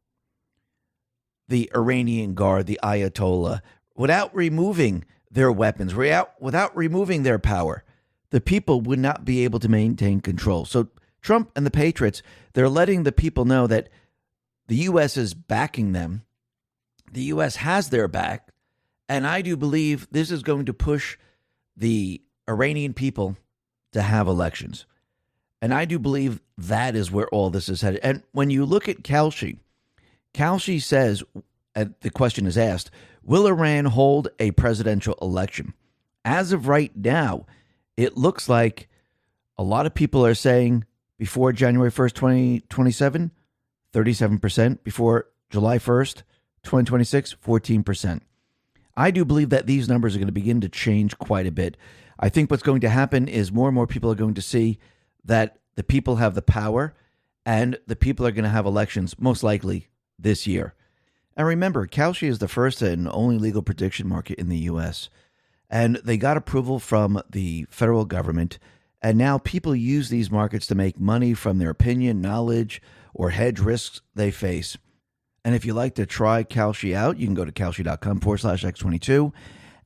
the Iranian Guard, the Ayatollah, without removing their weapons, without removing their power. The people would not be able to maintain control. So Trump and the Patriots, they're letting the people know that the U.S. is backing them. The U.S. has their back. And I do believe this is going to push the Iranian people to have elections. And I do believe that is where all this is headed. And when you look at Kalshi says, the question is asked, will Iran hold a presidential election? As of right now, it looks like a lot of people are saying before January 1st, 2027, 37%. Before July 1st, 2026, 14%. I do believe that these numbers are going to begin to change quite a bit. I think what's going to happen is more and more people are going to see that the people have the power and the people are going to have elections most likely this year. And remember, Kalshi is the first and only legal prediction market in the U.S. And they got approval from the federal government. And now people use these markets to make money from their opinion, knowledge, or hedge risks they face. And if you'd like to try Kalshi out, you can go to kalshi.com/X22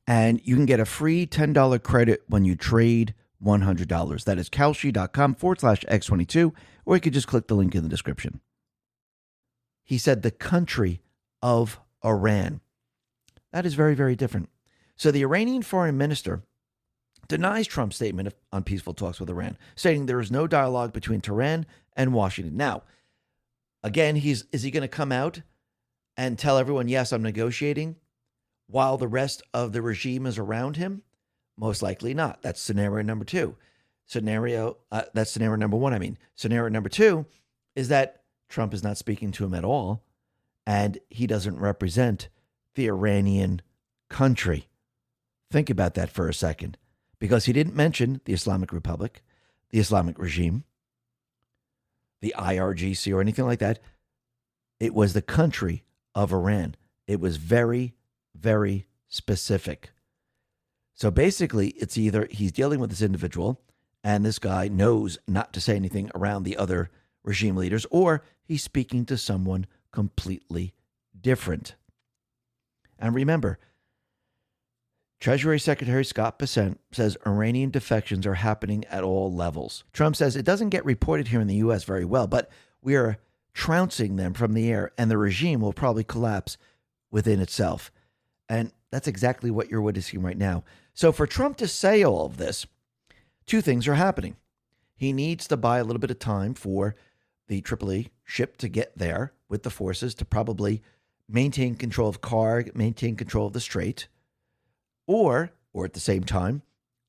and you can get a free $10 credit when you trade $100. That is kalshi.com/X22, or you could just click the link in the description. He said the country of Iran. That is very, very different. So the Iranian foreign minister denies Trump's statement on peaceful talks with Iran, stating there is no dialogue between Tehran and Washington. Now, again, is he going to come out and tell everyone, yes, I'm negotiating, while the rest of the regime is around him? Most likely not. That's scenario number two. That's scenario number one. Scenario number two is that Trump is not speaking to him at all, and he doesn't represent the Iranian country. Think about that for a second, because he didn't mention the Islamic Republic, the Islamic regime, the IRGC, or anything like that. It was the country of Iran. It was very, very specific. So basically, it's either he's dealing with this individual and this guy knows not to say anything around the other regime leaders, or he's speaking to someone completely different. And remember, Treasury Secretary Scott Bessent says Iranian defections are happening at all levels. Trump says it doesn't get reported here in the U.S. very well, but we are trouncing them from the air, and the regime will probably collapse within itself. And that's exactly what you're witnessing right now. So for Trump to say all of this, two things are happening. He needs to buy a little bit of time for the Tripoli ship to get there with the forces to probably maintain control of Karg, maintain control of the Strait, or at the same time,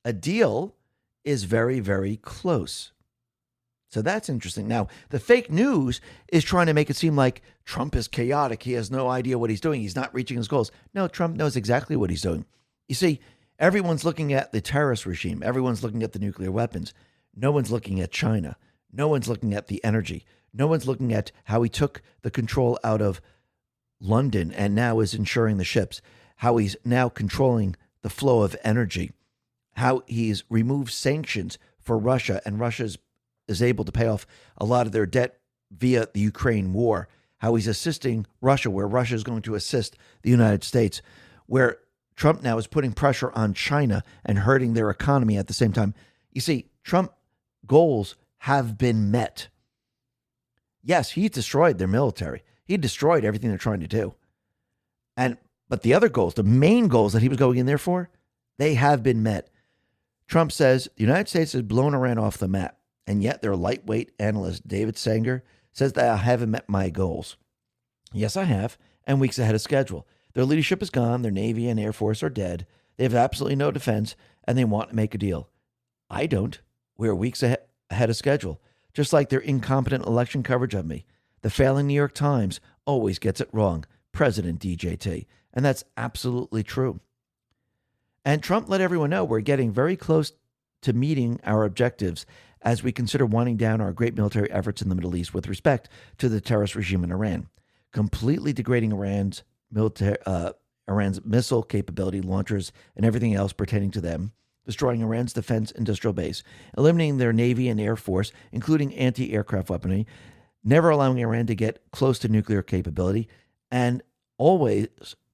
a deal is very, very close. So that's interesting. Now, the fake news is trying to make it seem like Trump is chaotic. He has no idea what he's doing. He's not reaching his goals. No, Trump knows exactly what he's doing. You see, everyone's looking at the terrorist regime. Everyone's looking at the nuclear weapons. No one's looking at China. No one's looking at the energy. No one's looking at how he took the control out of London and now is insuring the ships, how he's now controlling the flow of energy, how he's removed sanctions for Russia, and Russia is able to pay off a lot of their debt via the Ukraine war, how he's assisting Russia where Russia is going to assist the United States, where Trump now is putting pressure on China and hurting their economy at the same time. You see, Trump goals have been met. Yes, he destroyed their military. He destroyed everything they're trying to do. But the other goals, the main goals that he was going in there for, they have been met. Trump says the United States has blown Iran off the map, and yet their lightweight analyst, David Sanger, says that I haven't met my goals. Yes, I have, and weeks ahead of schedule. Their leadership is gone, their Navy and Air Force are dead, they have absolutely no defense, and they want to make a deal. I don't. We're weeks ahead of schedule, just like their incompetent election coverage of me. The failing New York Times always gets it wrong. President DJT. And that's absolutely true. And Trump let everyone know we're getting very close to meeting our objectives as we consider winding down our great military efforts in the Middle East with respect to the terrorist regime in Iran, completely degrading Iran's missile capability, launchers, and everything else pertaining to them, destroying Iran's defense industrial base, eliminating their Navy and Air Force, including anti-aircraft weaponry, never allowing Iran to get close to nuclear capability, and always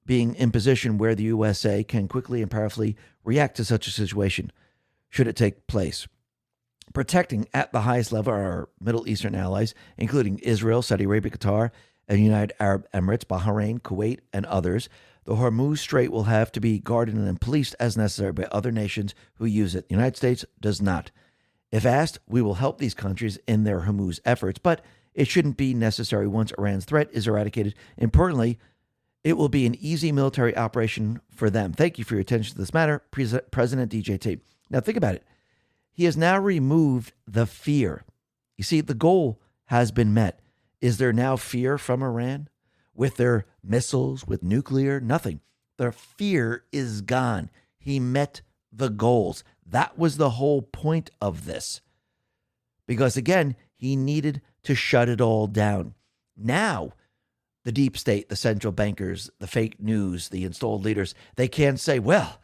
being in position where the USA can quickly and powerfully react to such a situation, should it take place. Protecting at the highest level our Middle Eastern allies, including Israel, Saudi Arabia, Qatar, and United Arab Emirates, Bahrain, Kuwait, and others. The Hormuz Strait will have to be guarded and policed as necessary by other nations who use it. The United States does not. If asked, we will help these countries in their Hormuz efforts, but it shouldn't be necessary once Iran's threat is eradicated. Importantly, it will be an easy military operation for them. Thank you for your attention to this matter, President DJT. Now think about it. He has now removed the fear. You see, the goal has been met. Is there now fear from Iran? With their missiles, with nuclear? Nothing. The fear is gone. He met the goals. That was the whole point of this. Because again, he needed to shut it all down. Now, the deep state, the central bankers, the fake news, the installed leaders, they can't say, well,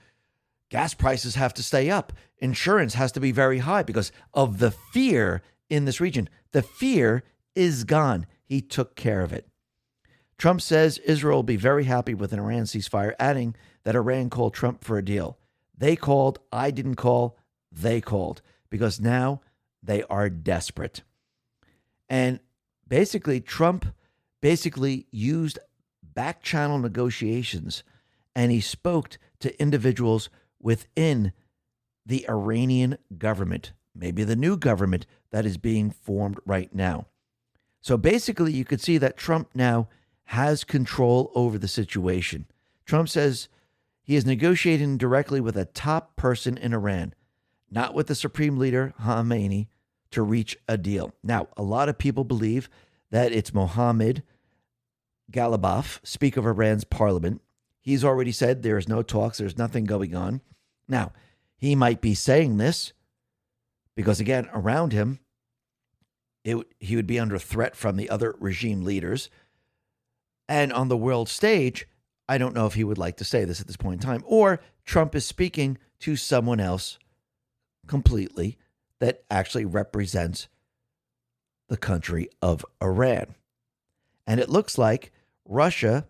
gas prices have to stay up. Insurance has to be very high because of the fear in this region. The fear is gone. he took care of it. Trump says Israel will be very happy with an Iran ceasefire, adding that Iran called Trump for a deal. They called, I didn't call, they called, because now they are desperate. And basically, Trump used back-channel negotiations, and he spoke to individuals within the Iranian government, maybe the new government that is being formed right now. So basically, you could see that Trump now has control over the situation. Trump says he is negotiating directly with a top person in Iran, not with the supreme leader, Khamenei, to reach a deal. Now, a lot of people believe that it's Mohammed Ghalibaf, Speaker of Iran's parliament. He's already said there is no talks, there's nothing going on. Now, he might be saying this because, again, around him, he would be under threat from the other regime leaders. And on the world stage, I don't know if he would like to say this at this point in time, or Trump is speaking to someone else completely that actually represents the country of Iran. And it looks like Russia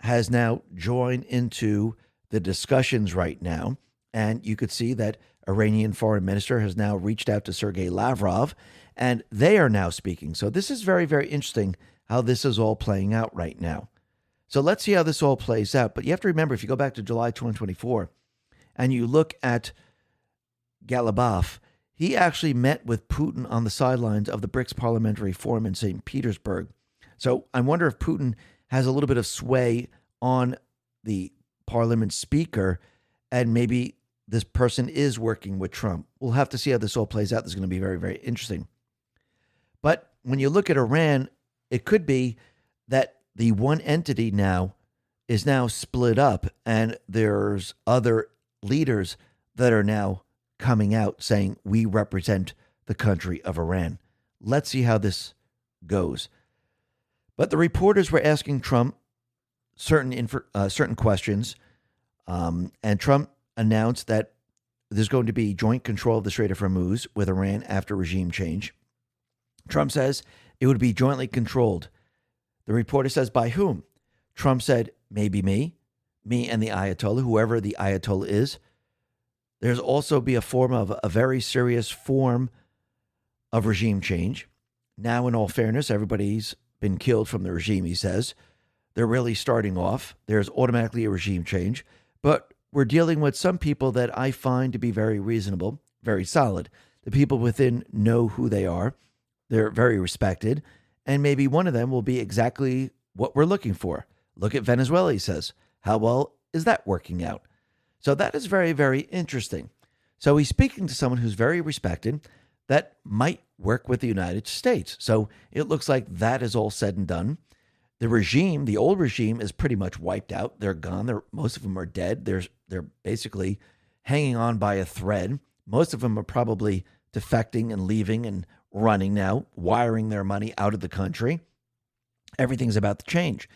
has now joined into the discussions right now. And you could see that Iranian foreign minister has now reached out to Sergei Lavrov, and they are now speaking. So this is very, very interesting how this is all playing out right now. So let's see how this all plays out. But you have to remember, if you go back to July 2024 and you look at Ghalibaf, he actually met with Putin on the sidelines of the BRICS Parliamentary Forum in St. Petersburg. So I wonder if Putin has a little bit of sway on the parliament speaker, and maybe this person is working with Trump. We'll have to see how this all plays out. This is going to be very, very interesting. But when you look at Iran, it could be that the one entity now is now split up, and there's other leaders that are now coming out saying, we represent the country of Iran. Let's see how this goes. But the reporters were asking Trump certain questions, and Trump announced that there's going to be joint control of the Strait of Hormuz with Iran after regime change. Trump says it would be jointly controlled. The reporter says, by whom? Trump said, maybe me and the Ayatollah, whoever the Ayatollah is. There's also be a very serious form of regime change. Now, in all fairness, everybody's been killed from the regime, he says. They're really starting off. There's automatically a regime change. But we're dealing with some people that I find to be very reasonable, very solid. The people within know who they are. They're very respected. And maybe one of them will be exactly what we're looking for. Look at Venezuela, he says. How well is that working out? So that is very, very interesting. So he's speaking to someone who's very respected that might work with the United States. So it looks like that is all said and done. The regime, the old regime, is pretty much wiped out. They're gone. Most of them are dead. They're basically hanging on by a thread. Most of them are probably defecting and leaving and running now, wiring their money out of the country. Everything's about to change.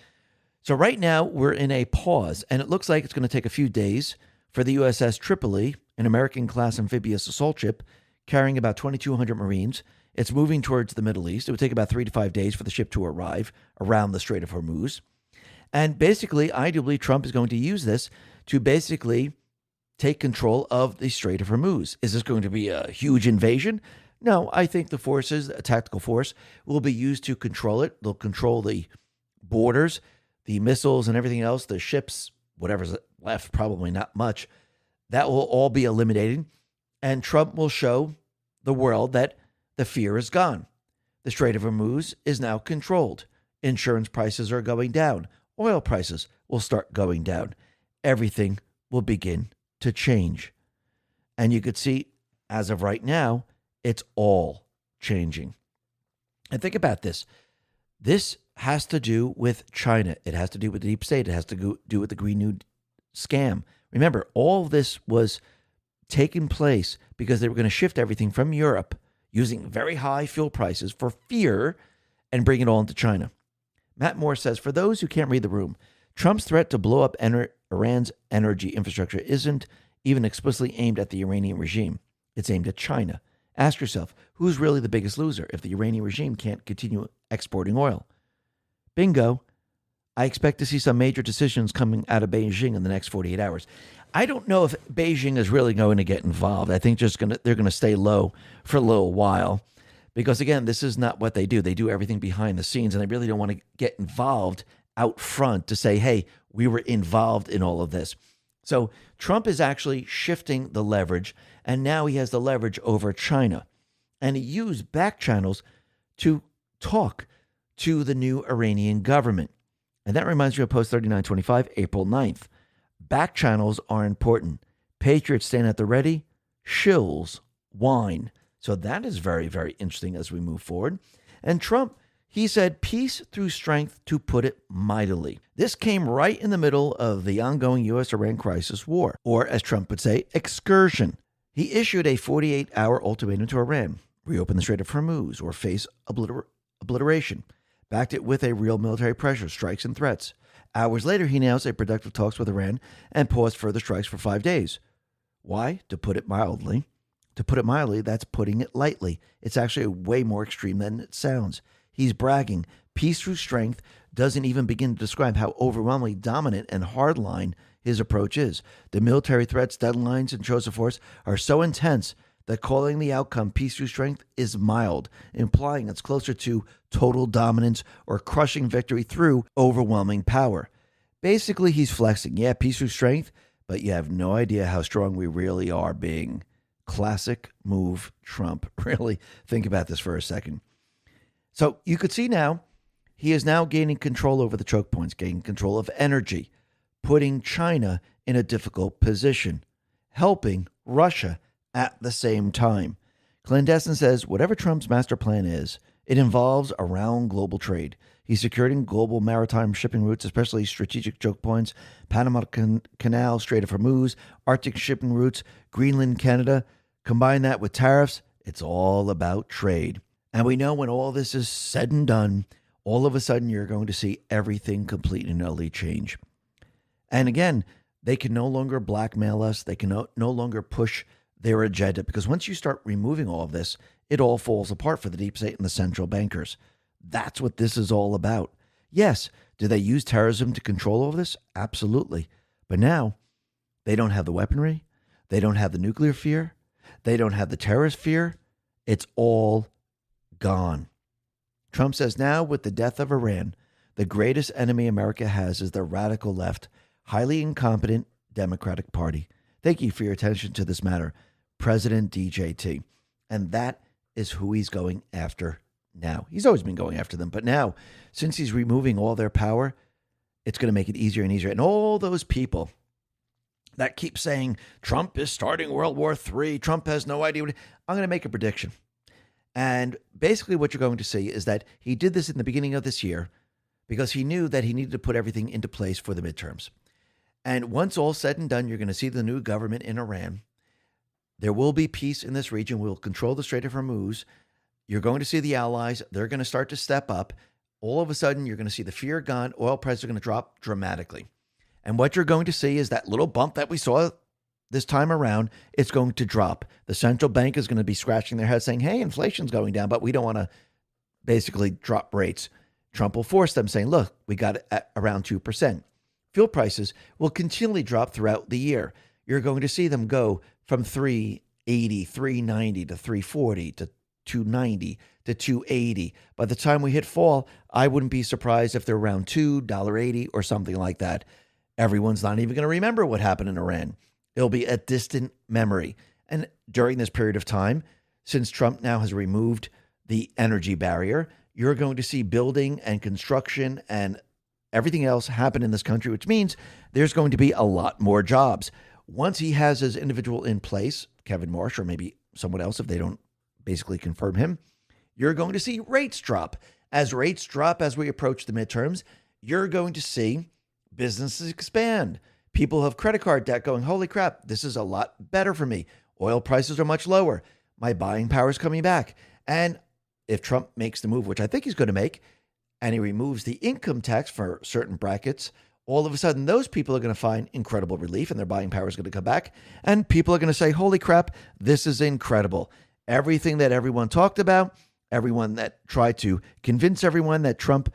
So right now we're in a pause, and it looks like it's going to take a few days for the USS Tripoli, an American-class amphibious assault ship carrying about 2,200 Marines. It's moving towards the Middle East. It would take about 3 to 5 days for the ship to arrive around the Strait of Hormuz. And basically, I do believe Trump is going to use this to basically take control of the Strait of Hormuz. Is this going to be a huge invasion? No, I think the forces, a tactical force, will be used to control it. They'll control the borders, the missiles and everything else, the ships, whatever's left, probably not much. That will all be eliminated. And Trump will show the world that the fear is gone. The Strait of Hormuz is now controlled. Insurance prices are going down. Oil prices will start going down. Everything will begin to change. And you could see, as of right now, it's all changing. And think about this. This has to do with China. It has to do with the deep state. It has to do with the Green New scam. Remember, all of this was taking place because they were going to shift everything from Europe using very high fuel prices for fear and bring it all into China. Matt Moore says, for those who can't read the room, Trump's threat to blow up Iran's energy infrastructure isn't even explicitly aimed at the Iranian regime. It's aimed at China Ask yourself, who's really the biggest loser if the Iranian regime can't continue exporting oil? Bingo. I expect to see some major decisions coming out of Beijing in the next 48 hours. I don't know if Beijing is really going to get involved. I think they're going to stay low for a little while because, again, this is not what they do. They do everything behind the scenes, and they really don't want to get involved out front to say, hey, we were involved in all of this. So Trump is actually shifting the leverage, and now he has the leverage over China. And he used Backchannels to talk to the new Iranian government. And that reminds me of Post 3925, April 9th. Backchannels are important. Patriots stand at the ready. Shills whine. So that is very, very interesting as we move forward. And Trump, he said, peace through strength, to put it mightily. This came right in the middle of the ongoing U.S.-Iran crisis war, or as Trump would say, excursion. He issued a 48-hour ultimatum to Iran. Reopen the Strait of Hormuz or face obliteration. Backed it with a real military pressure, strikes and threats. Hours later, he announced a productive talks with Iran and paused further strikes for 5 days. Why? To put it mildly. To put it mildly, that's putting it lightly. It's actually way more extreme than it sounds. He's bragging. Peace through strength doesn't even begin to describe how overwhelmingly dominant and hardline his approach is. The military threats, deadlines, and shows of force are so intense that calling the outcome peace through strength is mild, implying it's closer to total dominance or crushing victory through overwhelming power. Basically, he's flexing. Yeah, peace through strength, but you have no idea how strong we really are being. Classic move, Trump. Really think about this for a second. So you could see now, he is now gaining control over the choke points, gaining control of energy, putting China in a difficult position, helping Russia at the same time. Clandestine says whatever Trump's master plan is, it involves around global trade. He's securing global maritime shipping routes, especially strategic choke points, Panama Canal, Strait of Hormuz, Arctic shipping routes, Greenland, Canada. Combine that with tariffs, it's all about trade. And we know when all this is said and done, all of a sudden you're going to see everything completely and utterly change. And again, they can no longer blackmail us. They can no longer push their agenda, because once you start removing all of this, it all falls apart for the deep state and the central bankers. That's what this is all about. Yes, do they use terrorism to control all of this? Absolutely. But now they don't have the weaponry. They don't have the nuclear fear. They don't have the terrorist fear. It's all gone. Trump says now, with the death of Iran, the greatest enemy America has is the radical left, highly incompetent Democratic Party. Thank you for your attention to this matter, President DJT. And that is who he's going after now. He's always been going after them, but now, since he's removing all their power, it's going to make it easier and easier. And all those people that keep saying Trump is starting World War III, Trump has no idea. I'm going to make a prediction. And basically what you're going to see is that he did this in the beginning of this year because he knew that he needed to put everything into place for the midterms. And once all said and done, you're going to see the new government in Iran. There will be peace in this region. We'll control the Strait of Hormuz. You're going to see the allies. They're going to start to step up. All of a sudden, you're going to see the fear gone. Oil prices are going to drop dramatically. And what you're going to see is that little bump that we saw this time around, it's going to drop. The central bank is going to be scratching their head saying, hey, inflation's going down, but we don't want to basically drop rates. Trump will force them saying, look, we got it at around 2%. Fuel prices will continually drop throughout the year. You're going to see them go from $3.80, $3.90 to $3.40 to $2.90 to $2.80. By the time we hit fall, I wouldn't be surprised if they're around $2.80 or something like that. Everyone's not even going to remember what happened in Iran. It'll be a distant memory. And during this period of time, since Trump now has removed the energy barrier, you're going to see building and construction and everything else happen in this country, which means there's going to be a lot more jobs. Once he has his individual in place, Kevin Marsh or maybe someone else, if they don't basically confirm him, you're going to see rates drop. As rates drop as we approach the midterms, you're going to see businesses expand. People have credit card debt going, holy crap, this is a lot better for me. Oil prices are much lower. My buying power is coming back. And if Trump makes the move, which I think he's going to make, and he removes the income tax for certain brackets, all of a sudden those people are going to find incredible relief and their buying power is going to come back. And people are going to say, holy crap, this is incredible. Everything that everyone talked about, everyone that tried to convince everyone that Trump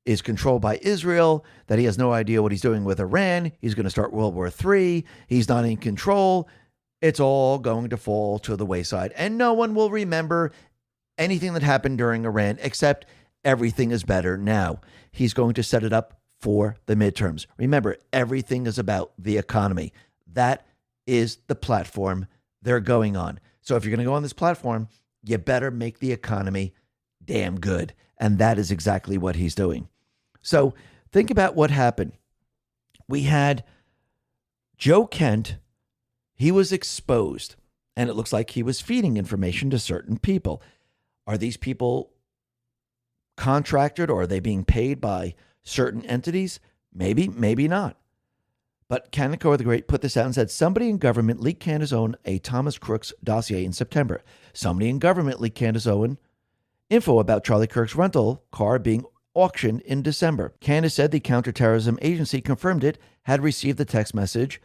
is controlled by Israel, that he has no idea what he's doing with Iran, he's going to start World War III, he's not in control, it's all going to fall to the wayside. And no one will remember anything that happened during Iran, except everything is better now. He's going to set it up for the midterms. Remember, everything is about the economy. That is the platform they're going on. So if you're going to go on this platform, you better make the economy damn good. And that is exactly what he's doing. So think about what happened. We had Joe Kent. He was exposed, and it looks like he was feeding information to certain people. Are these people contracted, or are they being paid by certain entities? Maybe, maybe not. But Kaneko the Great put this out and said, somebody in government leaked Candace Owen a Thomas Crooks dossier in September. Somebody in government leaked Candace Owen info about Charlie Kirk's rental car being auctioned in December. Candace said the counterterrorism agency confirmed it had received the text message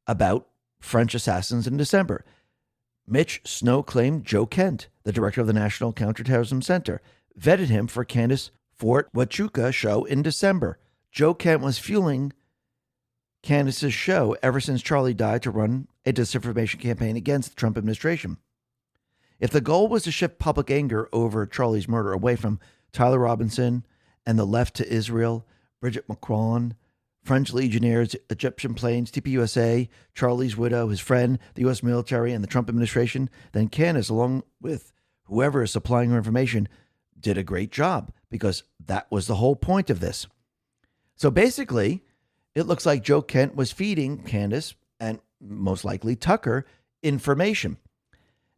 about French assassins in December. Mitch Snow claimed Joe Kent, the director of the National Counterterrorism Center, vetted him for Candace Fort Huachuca show in December. Joe Kent was fueling Candace's show ever since Charlie died to run a disinformation campaign against the Trump administration. If the goal was to shift public anger over Charlie's murder away from Tyler Robinson and the left to Israel, Bridget Macron, French legionnaires, Egyptian planes, TPUSA, Charlie's widow, his friend, the U.S. military, and the Trump administration, then Candace, along with whoever is supplying her information, did a great job, because that was the whole point of this. So basically, it looks like Joe Kent was feeding Candace, and most likely Tucker, information.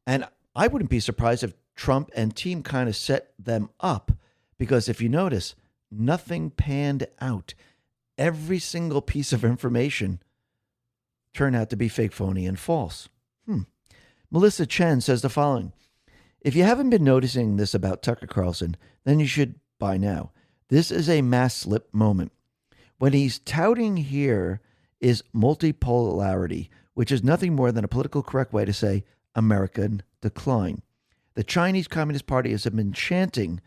And I wouldn't be surprised if Trump and team kind of set them up, because if you notice, nothing panned out. Every single piece of information turned out to be fake, phony, and false. Melissa Chen says the following. If you haven't been noticing this about Tucker Carlson, then you should by now. This is a mass slip moment. What he's touting here is multipolarity, which is nothing more than a political correct way to say American decline. The Chinese Communist Party has been chanting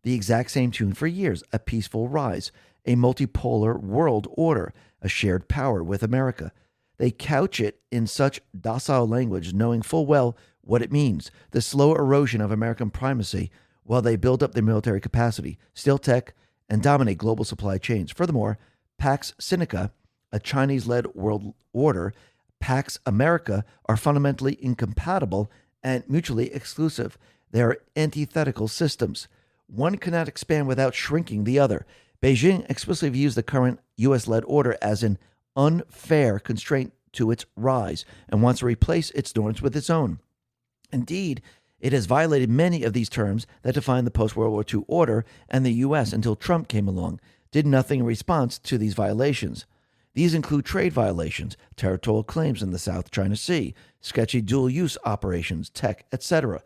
the exact same tune for years, a peaceful rise, a multipolar world order, a shared power with America. They couch it in such docile language, knowing full well what it means, the slow erosion of American primacy while they build up their military capacity, steal tech, and dominate global supply chains. Furthermore, Pax Sinica, a Chinese-led world order, Pax America are fundamentally incompatible and mutually exclusive. They are antithetical systems. One cannot expand without shrinking the other. Beijing explicitly views the current U.S.-led order as an unfair constraint to its rise and wants to replace its norms with its own. Indeed, it has violated many of these terms that define the post-World War II order, and the U.S., until Trump came along, did nothing in response to these violations. These include trade violations, territorial claims in the South China Sea, sketchy dual-use operations, tech, etc.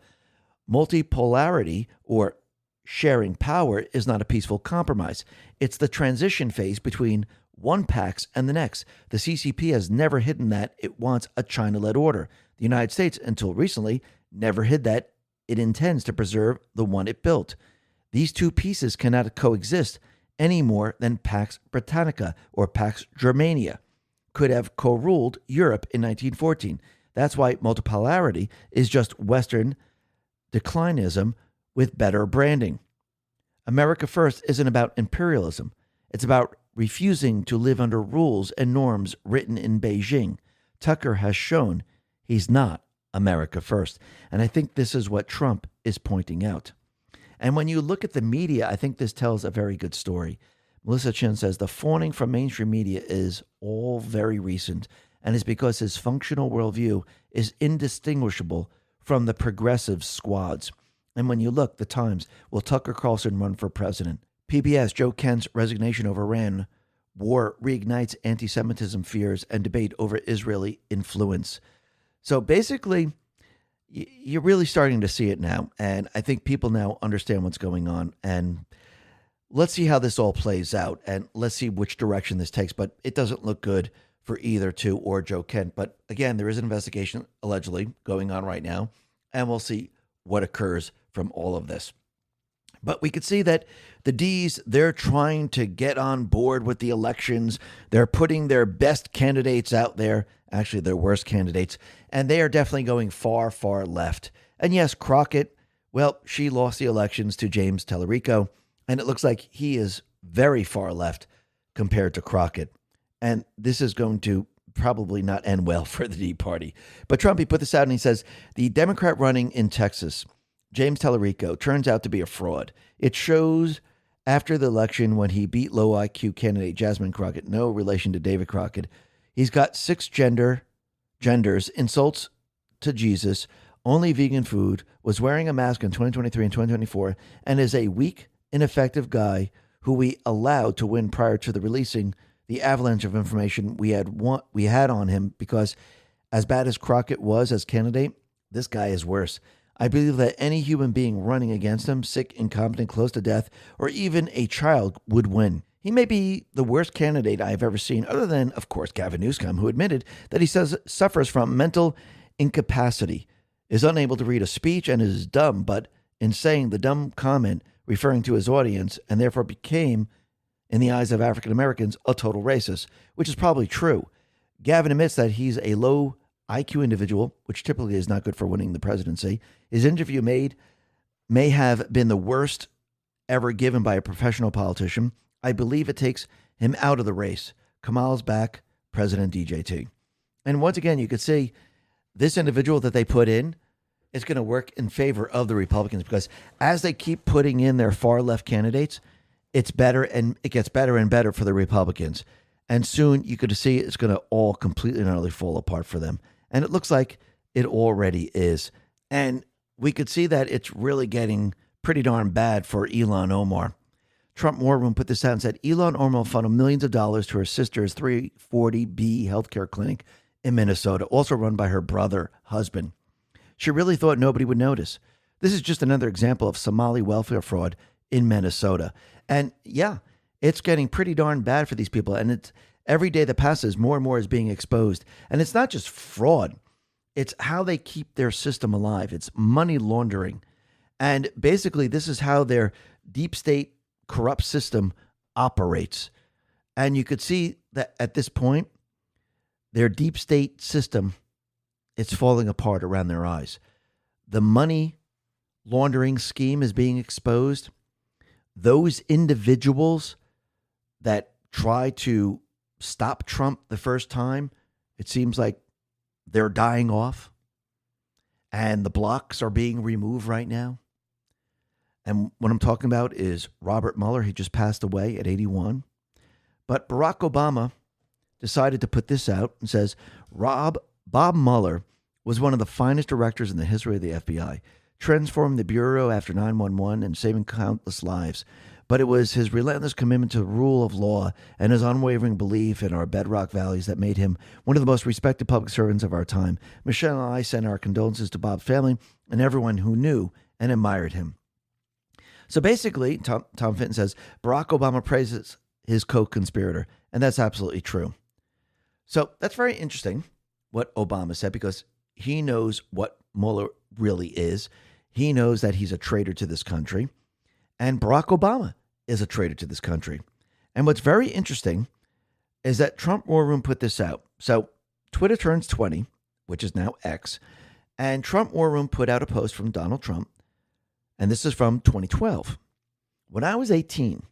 Multipolarity, or sharing power, is not a peaceful compromise. It's the transition phase between one Pax and the next. The CCP has never hidden that it wants a China-led order. The United States, until recently, never hid that it intends to preserve the one it built. These two pieces cannot coexist any more than Pax Britannica or Pax Germania could have co-ruled Europe in 1914. That's why multipolarity is just Western declinism with better branding. America First isn't about imperialism. It's about refusing to live under rules and norms written in Beijing. Tucker has shown he's not America First. And I think this is what Trump is pointing out. And when you look at the media, I think this tells a very good story. Melissa Chin says the fawning from mainstream media is all very recent and is because his functional worldview is indistinguishable from the progressive squads. And when you look, the Times, will Tucker Carlson run for president? PBS, Joe Kent's resignation over Iran war reignites anti-Semitism fears and debate over Israeli influence. So basically, you're really starting to see it now. And I think people now understand what's going on. And let's see how this all plays out. And let's see which direction this takes. But it doesn't look good for either Tu or Joe Kent. But again, there is an investigation allegedly going on right now. And we'll see what occurs from all of this. But we could see that the D's, they're trying to get on board with the elections. They're putting their best candidates out there, actually their worst candidates, and they are definitely going far, far left. And yes, Crockett, well, she lost the elections to James Tallarico, and it looks like he is very far left compared to Crockett. And this is going to probably not end well for the D Party. But Trump, he put this out and he says, the Democrat running in Texas, James Tallarico, turns out to be a fraud. It shows after the election when he beat low IQ candidate Jasmine Crockett, no relation to David Crockett. He's got 6 genders, insults to Jesus, only vegan food, was wearing a mask in 2023 and 2024, and is a weak, ineffective guy who we allowed to win prior to the releasing the avalanche of information we had on him, because as bad as Crockett was as candidate, this guy is worse. I believe that any human being running against him, sick, incompetent, close to death, or even a child, would win. He may be the worst candidate I have ever seen, other than, of course, Gavin Newsom, who admitted that he suffers from mental incapacity, is unable to read a speech, and is dumb, but in saying the dumb comment, referring to his audience, and therefore became, in the eyes of African Americans, a total racist, which is probably true. Gavin admits that he's a low IQ individual, which typically is not good for winning the presidency. His interview may have been the worst ever given by a professional politician. I believe it takes him out of the race. Kamal's back, President DJT. And once again, you could see this individual that they put in is going to work in favor of the Republicans, because as they keep putting in their far left candidates, it's better, and it gets better and better for the Republicans. And soon you could see it's going to all completely and utterly fall apart for them. And it looks like it already is. And we could see that it's really getting pretty darn bad for Ilhan Omar. Trump War Room put this out and said, Ilhan Omar funneled millions of dollars to her sister's 340B healthcare clinic in Minnesota, also run by her brother, husband. She really thought nobody would notice. This is just another example of Somali welfare fraud in Minnesota. And yeah, it's getting pretty darn bad for these people. And it's every day that passes, more and more is being exposed. And it's not just fraud. It's how they keep their system alive. It's money laundering. And basically, this is how their deep state corrupt system operates. And you could see that at this point, their deep state system, it's falling apart around their eyes. The money laundering scheme is being exposed. Those individuals that try to stop Trump the first time, it seems like they're dying off, and the blocks are being removed right now. And what I'm talking about is Robert Mueller. He just passed away at 81. But Barack Obama decided to put this out and says, Bob Mueller was one of the finest directors in the history of the FBI, transforming the Bureau after 9/11 and saving countless lives. But it was his relentless commitment to the rule of law and his unwavering belief in our bedrock values that made him one of the most respected public servants of our time. Michelle and I send our condolences to Bob's family and everyone who knew and admired him. So basically, Tom Fitton says, Barack Obama praises his co-conspirator, and that's absolutely true. So that's very interesting, what Obama said, because he knows what Mueller really is. He knows that he's a traitor to this country, and Barack Obama is a traitor to this country. And what's very interesting is that Trump War Room put this out. So Twitter turns 20, which is now X, and Trump War Room put out a post from Donald Trump, and this is from 2012. When I was 18,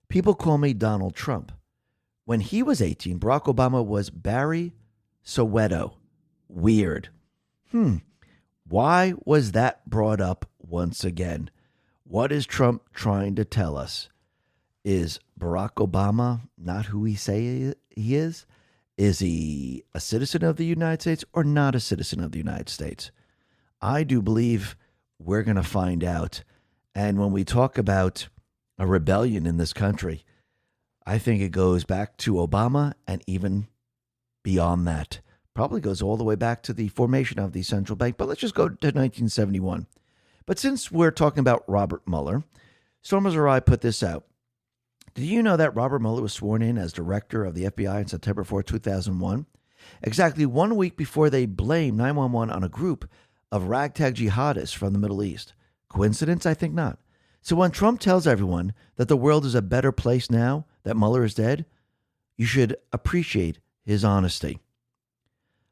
people call me Donald Trump. When he was 18, Barack Obama was Barry Soweto. Weird. Why was that brought up once again? What is Trump trying to tell us? Is Barack Obama not who he say he is? Is he a citizen of the United States or not a citizen of the United States? I do believe we're going to find out. And when we talk about a rebellion in this country, I think it goes back to Obama and even beyond that. Probably goes all the way back to the formation of the central bank. But let's just go to 1971. But since we're talking about Robert Mueller, Stormers or I put this out. Did you know that Robert Mueller was sworn in as director of the FBI on September 4, 2001? Exactly 1 week before they blamed 911 on a group of ragtag jihadists from the Middle East. Coincidence? I think not. So when Trump tells everyone that the world is a better place now that Mueller is dead, you should appreciate his honesty.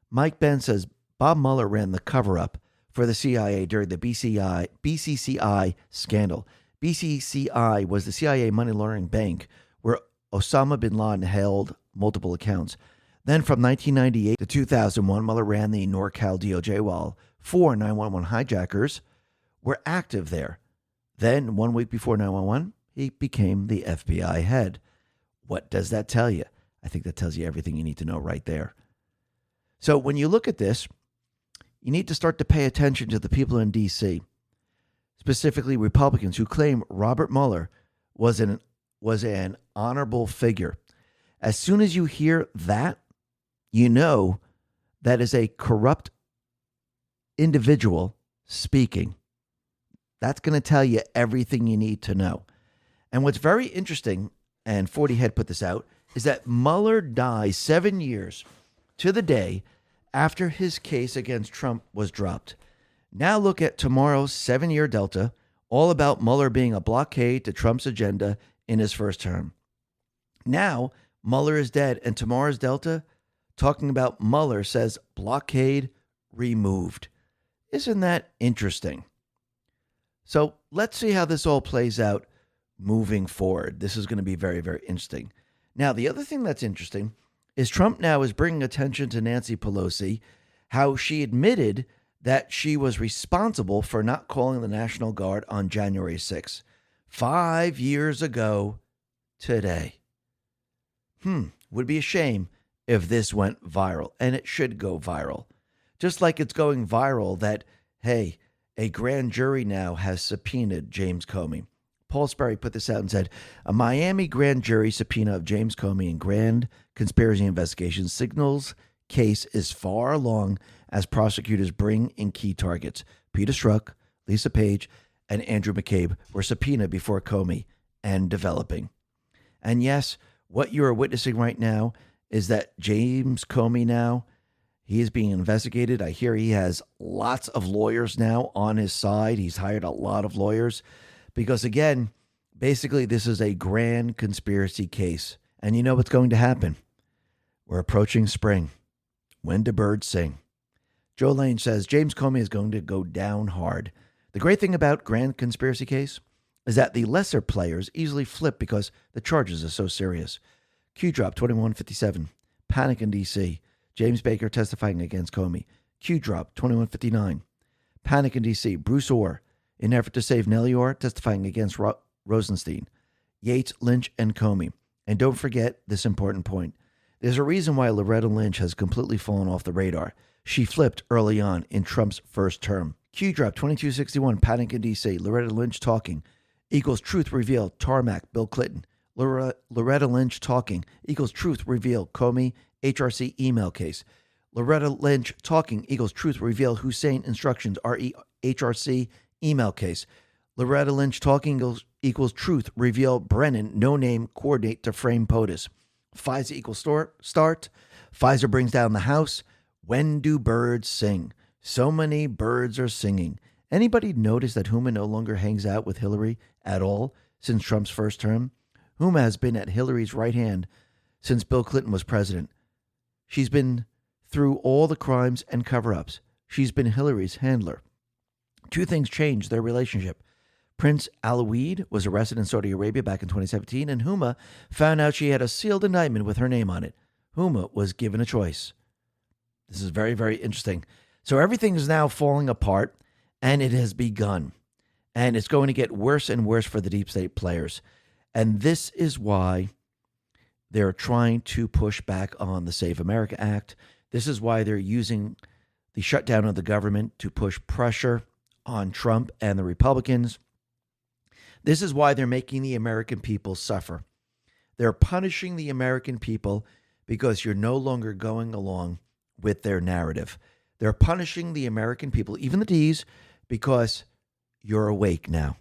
Mike Ben says Bob Mueller ran the cover-up for the CIA during the BCCI scandal. BCCI was the CIA money laundering bank where Osama bin Laden held multiple accounts. Then from 1998 to 2001, Mueller ran the NorCal DOJ while 4 911 hijackers were active there. Then, 1 week before 911, he became the FBI head. What does that tell you? I think that tells you everything you need to know right there. So when you look at this, you need to start to pay attention to the people in D.C., specifically Republicans who claim Robert Mueller was an honorable figure. As soon as you hear that, you know that is a corrupt individual speaking. That's going to tell you everything you need to know. And what's very interesting, and 40 Head put this out, is that Mueller dies 7 years to the day after his case against Trump was dropped. Now look at tomorrow's 7-year delta, all about Mueller being a blockade to Trump's agenda in his first term. Now, Mueller is dead, and tomorrow's delta, talking about Mueller, says blockade removed. Isn't that interesting? So let's see how this all plays out moving forward. This is going to be very, very interesting. Now, the other thing that's interesting is Trump now is bringing attention to Nancy Pelosi, how she admitted that she was responsible for not calling the National Guard on January 6th, 5 years ago today. Would be a shame if this went viral, and it should go viral. Just like it's going viral that, hey, a grand jury now has subpoenaed James Comey. Paul Sperry put this out and said, a Miami grand jury subpoena of James Comey in grand conspiracy investigation signals case is far along as prosecutors bring in key targets. Peter Strzok, Lisa Page, and Andrew McCabe were subpoenaed before Comey and developing. And yes, what you are witnessing right now is that James Comey now, he is being investigated. I hear he has lots of lawyers now on his side. He's hired a lot of lawyers because, again, basically this is a grand conspiracy case. And you know what's going to happen? We're approaching spring. When do birds sing? Joe Lane says James Comey is going to go down hard. The great thing about grand conspiracy case is that the lesser players easily flip because the charges are so serious. Q-Drop 2157, Panic in D.C., James Baker testifying against Comey. Q-Drop 2159, Panic in D.C., Bruce Orr, in effort to save Nellie Orr, testifying against Rosenstein, Yates, Lynch, and Comey. And don't forget this important point. There's a reason why Loretta Lynch has completely fallen off the radar. She flipped early on in Trump's first term. Q-Drop 2261, Panic in D.C., Loretta Lynch talking equals truth revealed, Tarmac, Bill Clinton. Loretta Lynch talking equals truth revealed, Comey, HRC email case. Loretta Lynch talking equals truth revealed, Hussein instructions, HRC email case. Loretta Lynch talking equals truth revealed, Brennan, no name, coordinate to frame POTUS. FISA equals start. Pfizer brings down the House. When do birds sing? So many birds are singing. Anybody notice that Huma no longer hangs out with Hillary at all since Trump's first term? Huma has been at Hillary's right hand since Bill Clinton was president. She's been through all the crimes and cover-ups. She's been Hillary's handler. Two things changed their relationship. Prince Alawid was arrested in Saudi Arabia back in 2017, and Huma found out she had a sealed indictment with her name on it. Huma was given a choice. This is very, very interesting. So everything is now falling apart, and it has begun. And it's going to get worse and worse for the deep state players. And this is why they're trying to push back on the Save America Act. This is why they're using the shutdown of the government to push pressure on Trump and the Republicans. This is why they're making the American people suffer. They're punishing the American people because you're no longer going along with their narrative. They're punishing the American people, even the D's, because you're awake now.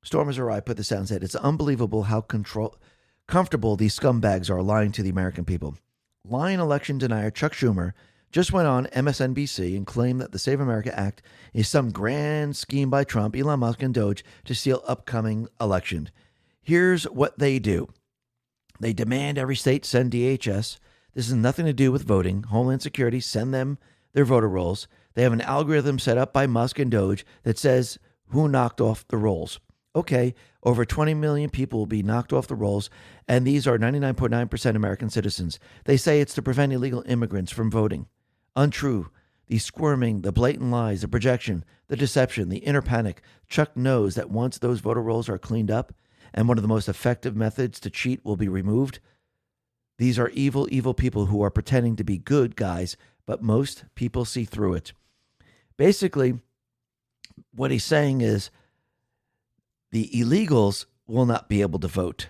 Stormers Arai put this out and said, it's unbelievable how comfortable these scumbags are lying to the American people. Lying election denier Chuck Schumer just went on MSNBC and claimed that the Save America Act is some grand scheme by Trump, Elon Musk, and Doge to steal upcoming election. Here's what they do. They demand every state send DHS. This has nothing to do with voting. Homeland Security send them their voter rolls. They have an algorithm set up by Musk and Doge that says who knocked off the rolls. Okay, over 20 million people will be knocked off the rolls, and these are 99.9% American citizens. They say it's to prevent illegal immigrants from voting. Untrue. The squirming, the blatant lies, the projection, the deception, the inner panic. Chuck knows that once those voter rolls are cleaned up, and one of the most effective methods to cheat will be removed, these are evil, evil people who are pretending to be good guys, but most people see through it. Basically, what he's saying is the illegals will not be able to vote.